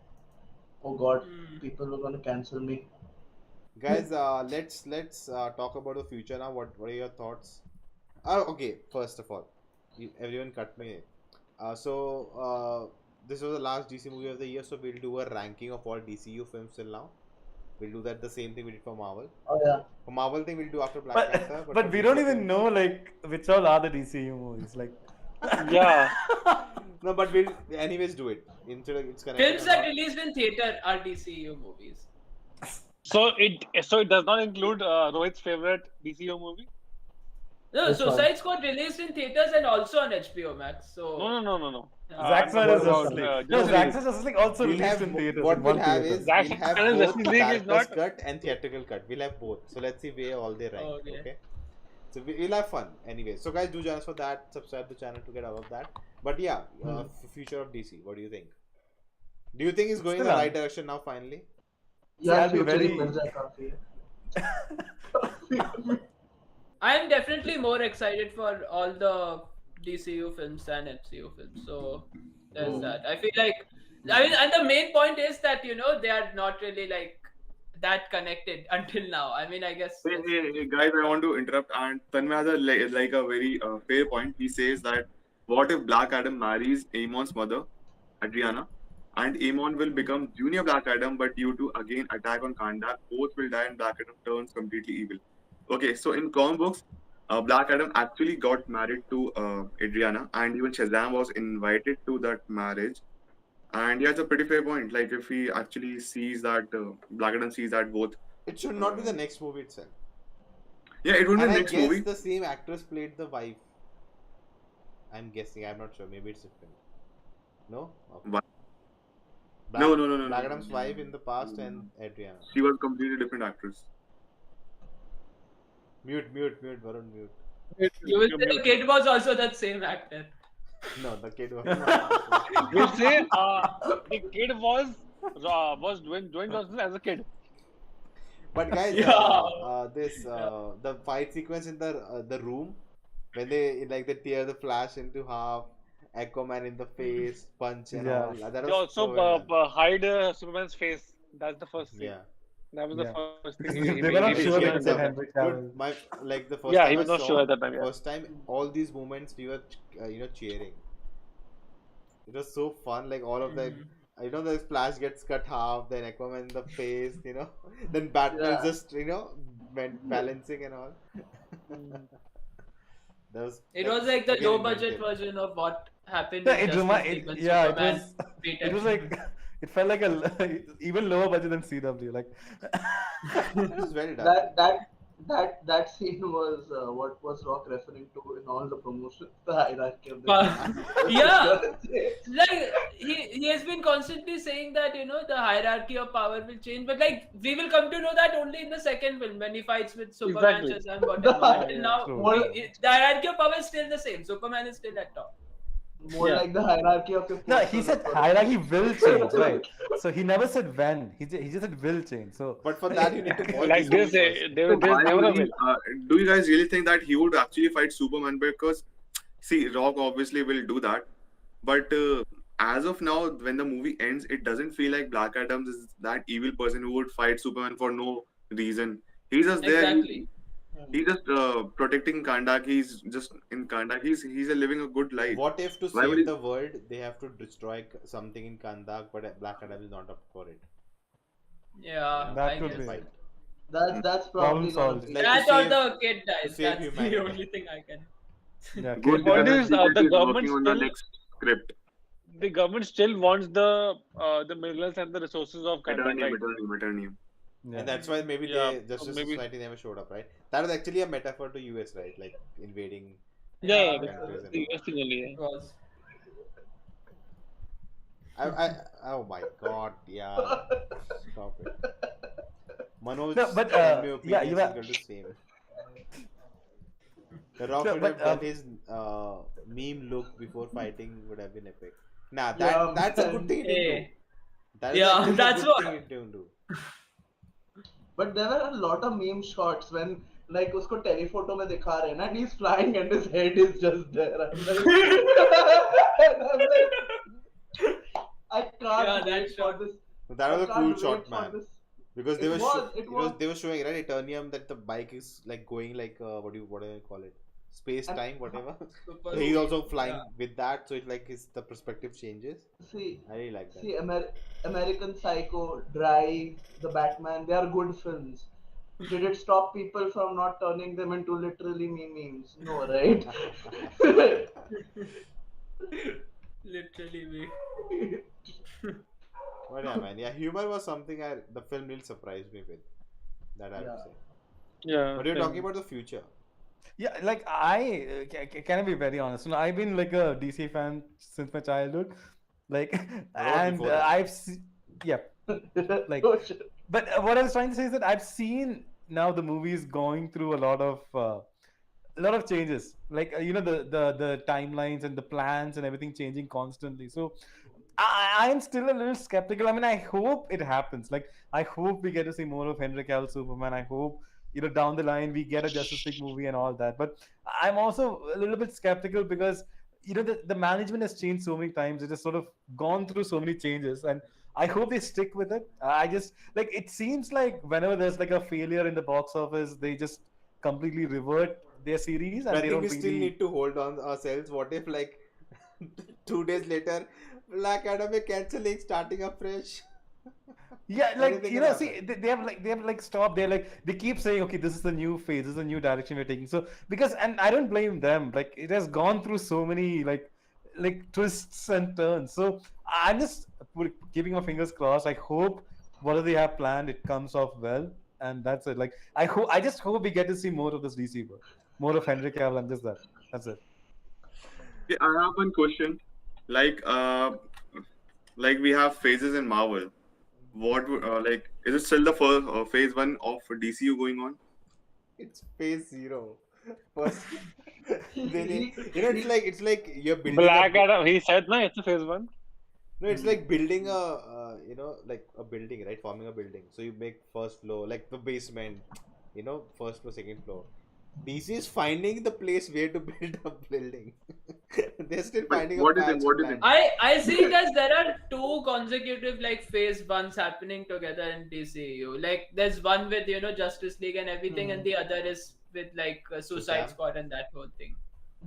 D: Oh God, people are gonna cancel me.
A: Guys, let's talk about the future now. What are your thoughts? Okay, first of all, everyone cut me. This was the last DC movie of the year, so we'll do a ranking of all DCU films till now. We'll do that the same thing we did for Marvel.
D: Oh yeah.
A: For Marvel thing, we'll do after Black Panther.
E: But
A: for
E: we don't
A: DC
E: even
A: films-
E: know like which all are the DCU movies. Like.
B: Yeah.
A: No, but we'll anyways do it. Instead of it's connected.
F: films that released in theater are DCU movies.
B: So it does not include Rohit's favorite DCU movie.
F: No,
D: Which one?
F: Suicide Squad released in theaters and also on HBO Max. So
B: No.
E: Zack Snyder's Justice League. No, Zack Snyder's Justice League also
A: We'll
E: released
A: have
E: in theaters.
A: what
E: in
A: we'll
E: one
A: have
E: theater.
A: is
B: Zack
A: we'll have
B: Snyder's
A: both
B: Justice League is
A: director's
B: not-
A: cut and theatrical cut. We'll have both. So let's see where all they rank.
F: Okay.
A: Okay. So we'll have fun anyway. So guys, do join us for that. Subscribe to the channel to get all of that. But yeah, future of DC. What do you think? Do you think it's going in the
E: Still
A: right direction now? Finally.
D: Yeah,
E: I'll be
D: future
E: very-
D: is Mirza Kafi.
F: I am definitely more excited for all the DCU films than MCU films. So there's that. I feel like, and the main point is that they are not really like that connected until now. I mean, I guess.
C: Hey, guys, I want to interrupt. And Tanmay has like a very fair point. He says that what if Black Adam marries Amon's mother, Adriana, and Amon will become Junior Black Adam, but due to again attack on Kahndaq, both will die and Black Adam turns completely evil. Okay, so in comic books, Black Adam actually got married to Adriana, and even Shazam was invited to that marriage. And yeah, it's a pretty fair point. Like if he actually sees that Black Adam sees that both.
A: It should not be the next movie itself.
C: Yeah, it would be
A: And
C: the
A: I
C: next
A: guess
C: movie.
A: the same actress played the wife. I'm guessing. I'm not sure. Maybe it's different. No. Okay.
C: Why?
A: Black,
C: No.
A: Black Adam's wife in the past and Adriana.
C: She was a completely different actress.
A: Mute, Varun, mute.
F: You will say the kid was also that same actor.
A: No, the kid was.
B: We'll say the kid was Dwayne Johnson as a kid.
A: But guys,
F: Yeah.
A: the fight sequence in the room when they tear the Flash into half, Aquaman in the face, punch and
E: Yeah.
A: all. That
B: They
A: was
B: also
A: so well done.
B: hide Superman's face. That's the first thing.
A: Yeah.
B: That was
E: Yeah.
B: the first thing.
E: They were not
A: he
E: sure
A: gets
E: that
A: up.
E: Henry Cavill.
A: Dude, the first
B: Yeah,
A: time
B: he was
A: I
B: not
A: saw,
B: sure at that time. Yeah.
A: First time, all these moments we were cheering. It was so fun, like all of the you know, the Flash gets cut half, then Aquaman in the face, you know, then Batman is
D: Yeah.
A: just, you know, balancing and all. That was
F: It
A: like
F: was like the
A: again
F: low budget
A: inventive.
F: version of what happened
E: Yeah,
F: in Justice League when
E: yeah,
F: Superman beat
E: it was
F: everyone.
E: like it felt like even lower budget than CW. Like,
A: It was well done.
D: That scene was what was Rock referring to in all the promotions, the hierarchy of the
F: Yeah,
D: game.
F: like he has been constantly saying that the hierarchy of power will change, but like we will come to know that only in the second film when he fights with Superman,
B: Exactly.
F: Shazam, whatever. Until
E: yeah,
F: now,
E: true.
D: More,
F: the hierarchy of power is still the same. Superman is still at top.
D: more
B: Yeah.
D: like the hierarchy of your
E: No, he
D: personal
E: said
D: authority.
E: hierarchy will change, right? So he never said when. He just said will change. So
A: But for that, you need to watch
B: Like
A: this
B: this,
A: movie first.
B: there's
C: Why
B: never a
C: would he,
B: will.
C: do you guys really think that he would actually fight Superman? Because, see, Rock obviously will do that. But as of now, when the movie ends, it doesn't feel like Black Adam is that evil person who would fight Superman for no reason. He's just there.
F: Exactly.
C: He's just protecting Kandak. He's just in Kandak. He's living a good life.
A: What if to
C: Why would
A: save
C: he?
A: the world, they have to destroy something in Kandak, but Black Adam is not up for it?
F: Yeah,
E: That
F: I
E: could
F: guess.
E: be
A: Fight.
D: That's
E: problem
D: probably gonna
E: solved.
D: be.
A: Like
F: That
A: to
F: or
A: save-
F: the kid
A: to
F: dies.
A: save
F: That's
A: humanity.
F: the only thing I can.
E: Yeah,
C: Good
B: What
C: because
B: is,
C: he
B: the
C: is
B: government
C: working on the
B: still-
C: next script.
B: The government still wants the minerals and the resources of Kandak, right?
C: Maternity.
E: yeah.
A: And that's why maybe
B: Yeah,
A: they Justice
B: maybe-
A: Society never showed up, right? That was actually a metaphor to US, right? Like invading.
B: Yeah,
F: Yeah,
A: countries and
B: the US thing only.
F: It was.
A: I oh my god, yeah. Stop it. Manoj,
E: No, but,
A: in my
E: yeah,
A: opinion,
E: you
A: is
E: are-
A: equal to same. The Rock
E: No,
A: should
E: but,
A: have done his meme look before fighting would have been epic. Nah,
D: Yeah,
A: that's a
D: man.
A: good thing he didn't do.
F: Hey.
A: That is
F: Yeah,
A: actually a
F: that's
A: good
F: what-
A: thing he didn't do.
D: But there were a lot of meme shots when like usko telephoto में दिखा रहे हैं ना, and he's flying and his head is just there. I'm like, and I'm like, I can't
F: Yeah, that
D: wait for
F: shot.
D: this.
A: That was
D: I
A: a
D: can't
A: cool
D: wait
A: shot,
D: for
A: man.
D: this.
A: Because they
D: It
A: were
D: was, it was.
A: they were showing, right, Eternium, that the bike is like going like what do you call it, space
D: And-
A: time, whatever.
F: Super
A: So he's also flying
F: Yeah.
A: with that, so it's like the perspective changes.
D: See,
A: I really like that.
D: see, American Psycho, Drive, The Batman, they are good films. Did it stop people from not turning them into literally memes? No, right?
F: Literally me.
A: But yeah, man, yeah, humor was something the film really surprised me with. That I would
D: Yeah.
A: say.
B: Yeah.
A: But you're
B: same.
A: talking about the future.
E: Yeah, like can I be very honest? You know, I've been like a DC fan since my childhood, like, and
A: before that.
E: I've seen, yeah. Like-
D: Oh, shit.
E: But what I was trying to say is that I've seen now the movies going through a lot of changes. Like the timelines and the plans and everything changing constantly. So I am still a little skeptical. I mean, I hope it happens. Like, I hope we get to see more of Henry Cavill Superman. I hope down the line we get a Justice League movie and all that. But I'm also a little bit skeptical because the management has changed so many times. It has sort of gone through so many changes, and I hope they stick with it. I just like it seems like whenever there's like a failure in the box office, they just completely revert their series and
A: But I
E: they
A: think
E: don't
A: we
E: really.
A: still need to hold on ourselves. What if like 2 days later, Black Adam is canceling, starting afresh?
E: Yeah, like
A: Anything
E: you
A: can
E: know, see, they have like stopped. They keep saying, okay, this is the new phase, this is the new direction we're taking. So because, and I don't blame them. Like it has gone through so many like twists and turns. So I'm just keeping my fingers crossed. I hope whatever they have planned, it comes off well, and that's it. Like I just hope we get to see more of this DC work, more of Henry Cavill, and just that. That's it.
C: Yeah, I have one question. Like we have phases in Marvel. What like is it still the first phase 1 of DCU going on?
A: It's phase 0. First, then
D: He-
A: it's like you're building.
B: Black
A: a,
B: Adam. He said, "No, it's a phase 1."
A: No, it's like building a like a building, right? Forming a building. So you make first floor, like the basement. First floor, second floor. DC is finding the place where to build a building. They're still finding
C: what
A: a
C: is it-
A: patch
C: what
A: to
C: is it?
A: land.
F: I see it as there are two consecutive like phase ones happening together in DCU. Like there's one with Justice League and everything, and the other is with like Suicide
A: Shazam?
F: Squad and that whole thing.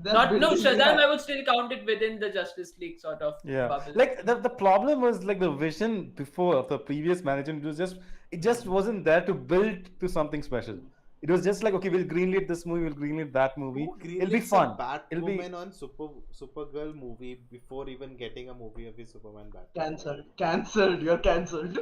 D: They're
F: Not no
D: building
F: Shazam.
D: the
F: I would still count it within the Justice League sort of
E: Yeah,
F: bubble.
E: like the problem was like the vision before of the previous management was just it just wasn't there to build to something special. It was just like, okay, we'll greenlit this movie, we'll greenlit that movie.
A: Who
E: It'll be
A: greenlit a
E: fun. It'll be
A: Batwoman on Supergirl movie before even getting a movie of the Superman Batman?
D: cancelled. You're cancelled.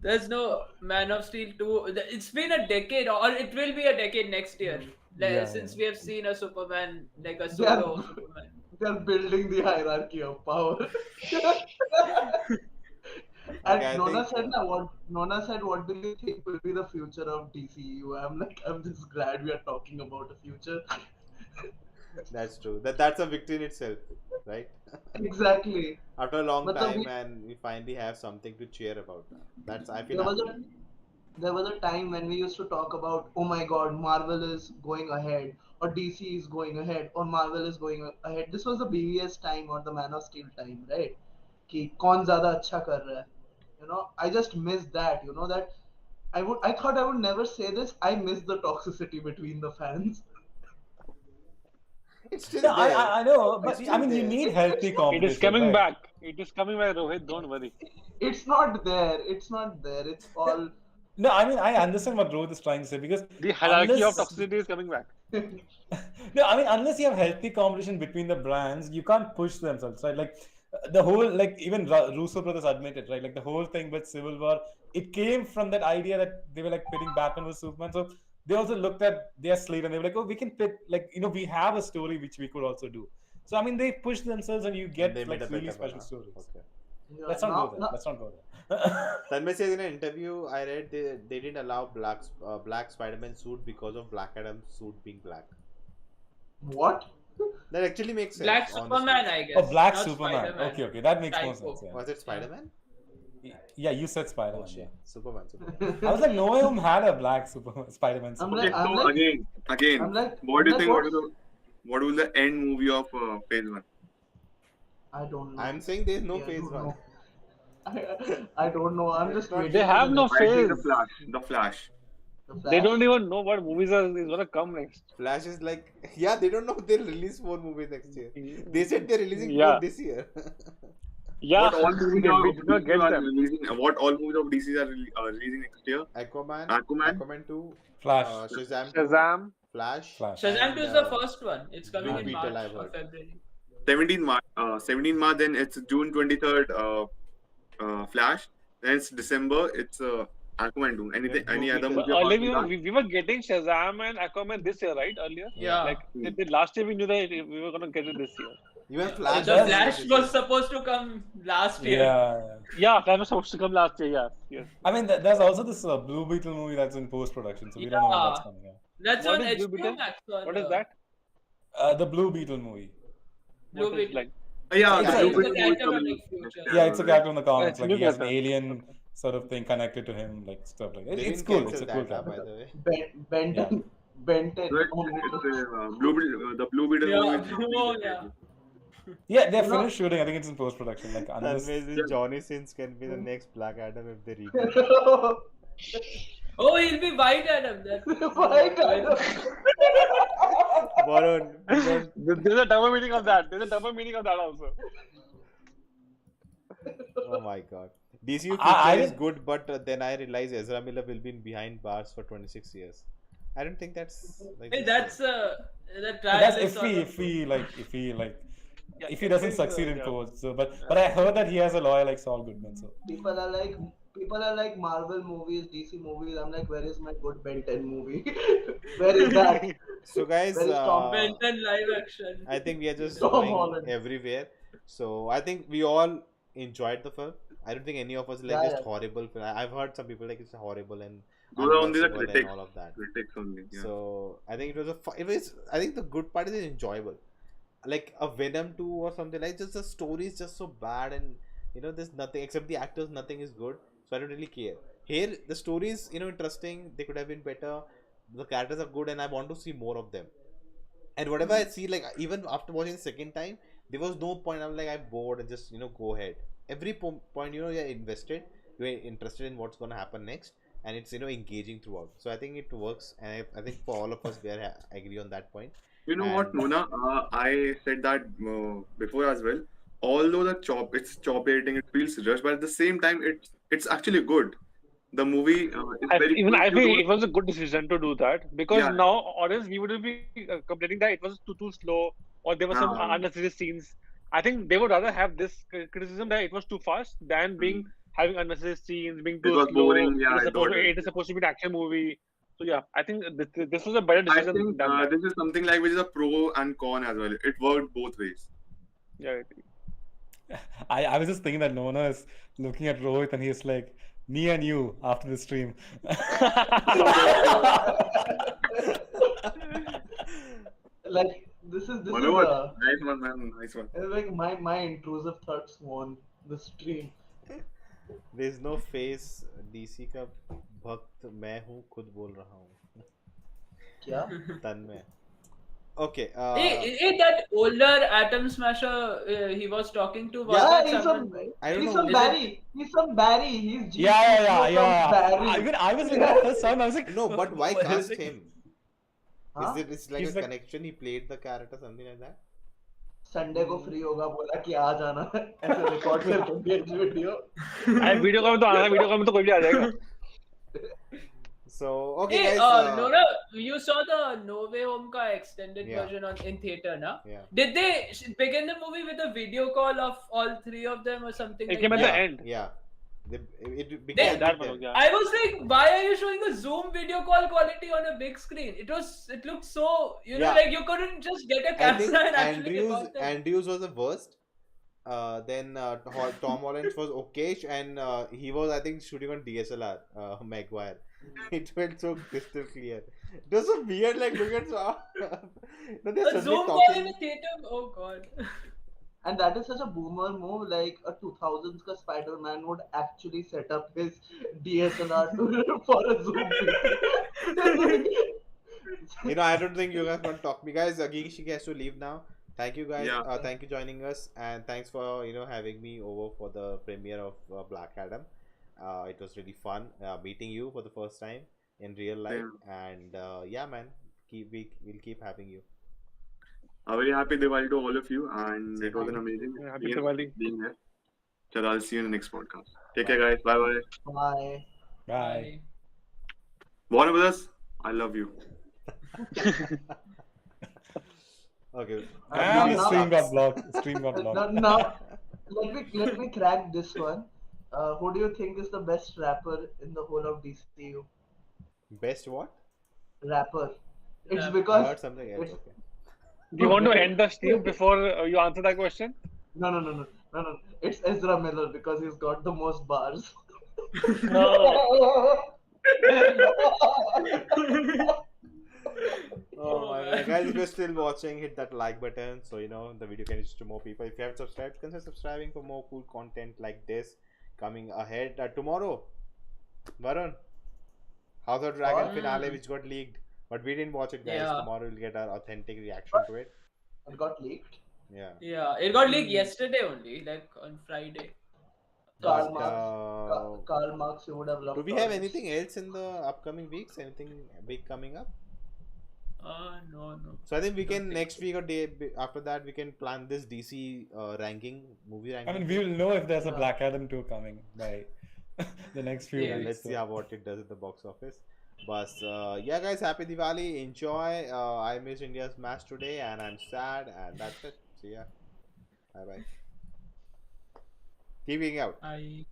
F: There's no Man of Steel 2. It's been a decade, or it will be a decade next year.
E: Yeah,
F: Since
E: yeah.
F: we have seen a Superman, like a
D: They're,
F: solo Superman.
D: they're building the hierarchy of power. And
A: Okay, I
D: Nona
A: think
D: said, Nona said, what do you think will be the future of DCU? I'm like, I'm just glad we are talking about a future.
A: that's true. That's a victory in itself, right?
D: Exactly.
A: After a long
D: But
A: time, and we finally have something to cheer about. That's I feel
D: there was
A: happy.
D: a there was a time when we used to talk about, oh my god, Marvel is going ahead, or DC is going ahead, or Marvel is going ahead. This was the BVS time or the Man of Steel time, right? कि कौन ज़्यादा अच्छा कर रहा है? You know, I just missed that. You know that I thought I would never say this. I miss the toxicity between the fans.
A: It's still
E: Yeah,
A: there.
E: I know,
A: It's
E: but I
A: still
E: mean, you
A: there.
E: need
D: It's
E: healthy
D: not.
B: It is
E: competition,
B: coming
E: right?
B: back. It is coming back, Rohit. Don't worry.
D: It's not there. It's not there. It's all.
E: No, I mean, I understand what Rohit is trying to say because
B: The hierarchy of
E: unless
B: toxicity is coming back.
E: no, I mean, unless you have healthy competition between the brands, you can't push themselves, right? Like the whole, like even Russo brothers admitted, right? Like the whole thing with Civil War, it came from that idea that they were like pitting Batman with Superman. So they also looked at their slate and they were like, oh, we can pit, like, we have a story which we could also do. So I mean, they push themselves and you
A: And they
E: get
A: made
E: like
A: a
E: really
A: better
E: special
A: one.
E: stories.
A: Okay.
D: Yeah,
E: Let's not go there.
D: now,
E: Let's not go there.
A: Tanmay says in an interview I read they didn't allow black Spider-Man suit because of Black Adam's suit being black.
D: what?
A: That actually makes sense.
F: Black
A: honestly.
F: Superman, I guess.
E: Oh, Black
F: not
E: Superman.
F: Spider-Man.
E: Okay, that makes more
F: Typo.
E: sense. Yeah.
A: Was it Spider-Man?
E: Yeah, you said Spider-Man.
A: Oh
E: Yeah.
A: shit, Superman.
E: I was like, no one had a black Spider-Man suit.
D: I'm
C: Okay,
D: like, I'm
C: so
D: like,
C: again,
D: I'm like,
C: what
D: I'm
C: do you
D: like,
C: think?
D: what?
C: What will the end movie of Phase One?
D: I don't know.
A: I'm saying there's no
D: Yeah, I
A: phase
D: don't
A: one.
D: know. I don't know. I'm just
A: Not-
D: waiting.
B: They
D: for
B: have
D: the
B: no
D: next-
C: I think
B: phase.
C: The Flash.
D: the
B: They
D: Flash.
B: don't even know what movies is gonna come next.
A: Flash is like, yeah, they don't know they'll release 4 movies next year. They said they're releasing
B: Yeah.
A: 4 this year.
B: Yeah,
C: What all movies
B: we did not get them.
C: What all movies of DC are releasing next year?
A: Aquaman,
C: Aquaman?
A: Aquaman 2,
E: Flash.
A: Shazam 2,
B: Shazam.
A: Flash.
E: Flash.
F: Shazam
A: and,
F: 2 is the first one. It's coming
A: Blue
F: in
A: Beetle,
F: March
A: I've
F: or
A: heard.
F: February.
C: 17 March. 17 March. Then it's June 23rd. Flash. Then it's December. It's Aquaman 2. Anything?
A: Blue
C: Any other
A: Beetle.
C: movie?
B: But
C: apart
B: earlier
C: from that?
B: we were getting Shazam and Aquaman this year, right? Earlier.
F: Yeah.
B: Like last year we knew that we were gonna get it this year.
A: Even Flash.
F: The
E: does-
F: Flash was supposed to come last year.
E: Yeah.
B: Yeah, that was supposed to come last year. Yeah. Yes.
E: I mean, there's also this Blue Beetle movie that's in post-production, so we don't know when that's
F: Yeah.
E: coming out.
F: That's
B: What
F: on
B: is Blue
F: HBO
B: Beetle?
F: Max.
B: What is that?
E: The Blue Beetle movie.
F: Blue
B: What is
F: Beetle.
B: like?
C: Yeah,
E: It's
C: the
E: a-
C: Blue
E: it's a
C: Beetle movie is
F: character
C: coming
F: from the
C: next
F: future.
C: year.
E: Yeah, it's a character in the comics.
B: it's
E: Like
B: new
E: he has an
B: character.
E: alien sort of thing connected to him, like stuff like that.
A: They
E: It's
A: didn't
E: cool.
A: cancel
E: It's a cool
A: that, by
E: character.
A: the way.
D: Benton. Benton.
C: So
D: Oh my
C: it's
D: God.
C: Blue Beetle, the Blue Beetle
F: Yeah.
C: movie. Is coming
F: Oh,
C: next
F: yeah.
C: year.
E: Yeah, they're
D: You know-
E: finished shooting. I think it's in post-production. Like unless
A: That Johnny Sins can be the next Black Adam if they reboot.
F: Oh, he'll be White Adam.
D: White Adam.
A: Varun, we don't-
B: There's a double meaning of that. There's a double meaning of that also.
A: oh my god. DCU
E: I
A: future is
E: didn't-
A: good, but then I realize Ezra Miller will be in behind bars for 26 years. I don't think that's like.
F: Hey,
A: the
F: that's
A: same.
F: that
E: that's
F: trial is sort of-
E: if he
B: Yeah,
E: if he doesn't
B: it's,
E: succeed in
B: yeah.
E: post. So, but I heard that he has a lawyer like Saul Goodman. So
D: People are like Marvel movies, DC movies. I'm like, where is my good Ben 10 movie? Where is that?
A: So guys,
D: Where is Tom
F: Benton live action.
A: I think we are just
D: Tom
A: going
D: Holland.
A: everywhere. So I think we all enjoyed the film. I don't think any of us like
D: Yeah,
A: just
D: yeah.
A: horrible film. I've heard some people like it's horrible and
C: Those are only the
A: unwatchable and
C: critics.
A: all of that.
C: Critics only. Yeah.
A: So I think it was it was. I think the good part is it's enjoyable. Like a Venom 2 or something like just the story is just so bad and there's nothing except the actors. Nothing is good. So I don't really care. Here the story is interesting. They could have been better. The characters are good and I want to see more of them. And whatever I see, like even after watching the second time, there was no point. I'm like I'm bored and just go ahead. Every point you're invested, you're interested in what's gonna happen next, and it's engaging throughout. So I think it works, and I think for all of us we agree on that point.
C: You know what,
A: And
C: Mona? I said that before as well. Although it's chop editing, it feels rushed, but at the same time, it's actually good. The movie is very
B: Even
C: quick
B: I
C: to
B: think
C: do.
B: it was a good decision to do that because
C: Yeah.
B: now, audience, we wouldn't be complaining that it was too slow or there were some
C: Uh,
B: unnecessary scenes. I think they would rather have this criticism that it was too fast than being
C: mm.
B: having unnecessary scenes, being
C: It
B: too
C: was
B: slow.
C: boring. Yeah, I got it.
B: It is supposed to be an action movie. So yeah, I think this was a better
C: I
B: decision
C: think
B: than that.
C: this is something like which is a pro and con as well. It worked both ways.
B: Yeah.
E: I was just thinking that Nona is looking at Rohit and he's like, me and you after the stream.
D: Like this is
C: Manoj, nice one, man. Nice one.
D: like my intrusive thoughts on the stream.
A: there's no face DC का भक्त मैं हूँ खुद बोल रहा हूँ
D: क्या?
A: तन्मय. Okay.
F: That older Atom Smasher he was talking to, was
A: Yeah,
F: that
D: He's
F: someone?
D: from
A: I don't
D: he's
A: know.
D: from
F: Is it?
D: Barry. He's from Barry. He's G
E: Yeah.
D: from Barry.
E: Even I was looking at her son. I was like,
A: No, but why
E: what is
A: cast
E: it?
A: him?
D: हाँ?
A: It's like
E: He's
A: a
E: like-
A: connection? He played the character, something like that?
D: Sunday को free होगा बोला कि आ जाना ऐसे record करके भेज video.
B: Video call में तो आना, वीडियो कॉल में तो कोई भी आ जाएगा.
A: So, okay,
F: Hey,
A: guys.
F: Nora, you saw the No Way Home ka extended
A: Yeah.
F: version in theater, na?
A: Yeah.
F: Did they begin the movie with a video call of all three of them or something
B: It
F: like
B: came at
F: that?
B: the end.
A: Yeah. It
F: They-
A: began
B: That
A: with
B: one,
A: them.
B: yeah.
F: I was like, why are you showing a Zoom video call quality on a big screen? It looked so,
A: Yeah.
F: like you couldn't just get a
A: I
F: camera
A: think
F: and actually record them.
A: Andrews was the worst. Then Tom Holland was okayish, and he was, I think, shooting on DSLR. Maguire. It went so crystal clear. It was so weird, like look at no, they're
F: A
A: suddenly
F: Zoom call in
A: talking.
F: a theater? Oh god.
D: And that is such a boomer move. Like a 2000s ka Spider-Man would actually set up his DSLR for a Zoom meeting.
A: I don't think you guys want to talk to me, guys. Gigishi has to leave now. Thank you, guys.
C: Yeah.
A: Thank you joining us, and thanks for having me over for the premiere of Black Adam. It was really fun meeting you for the first time in real life, and yeah, man, we'll keep having you.
C: A very happy Diwali to all of you, and it was an amazing
B: Happy
C: experience
B: Diwali.
C: being here. So I'll see you in the next podcast. Take care, guys. Bye bye.
D: Bye.
E: Bye.
C: Warner Brothers, I love you.
A: Okay.
E: And the
D: now-
E: stream got blocked. Stream got blocked.
D: Now, let me crack this one. Who do you think is the best rapper in the whole of DCU?
A: Best what?
D: Rapper. It's
F: Rapper.
A: I
D: because
A: heard something else.
D: it's-
A: Okay.
B: Do you want to end the stream before you answer that question?
D: no. It's Ezra Miller because he's got the most bars.
B: No.
A: Oh my god, guys! If you're still watching, hit that like button so the video can reach to more people. If you haven't subscribed, consider subscribing for more cool content like this coming ahead. Tomorrow, Varun, House of Dragon finale, which got leaked, but we didn't watch it, guys.
F: Yeah.
A: Tomorrow we'll get our authentic reaction to it.
D: It got leaked.
A: Yeah.
F: Yeah, it got leaked yesterday only, like on Friday.
D: Karl
A: But,
D: Marx. Karl Marx, you would have loved.
A: do we
D: all
A: have
D: this.
A: anything else in the upcoming weeks? Anything big coming up?
F: No.
A: So I think we
F: Don't
A: can
F: think
A: next week or day after that we can plan this DC movie
E: I
A: ranking.
E: mean, we will know if there's a Black Adam 2 coming by the next few
F: Yeah,
E: weeks.
A: Let's see
E: so.
A: what it does at the box office. But yeah, guys, happy Diwali. Enjoy. I missed India's match today, and I'm sad. And that's it. See ya. Bye bye. Keep being out.
F: I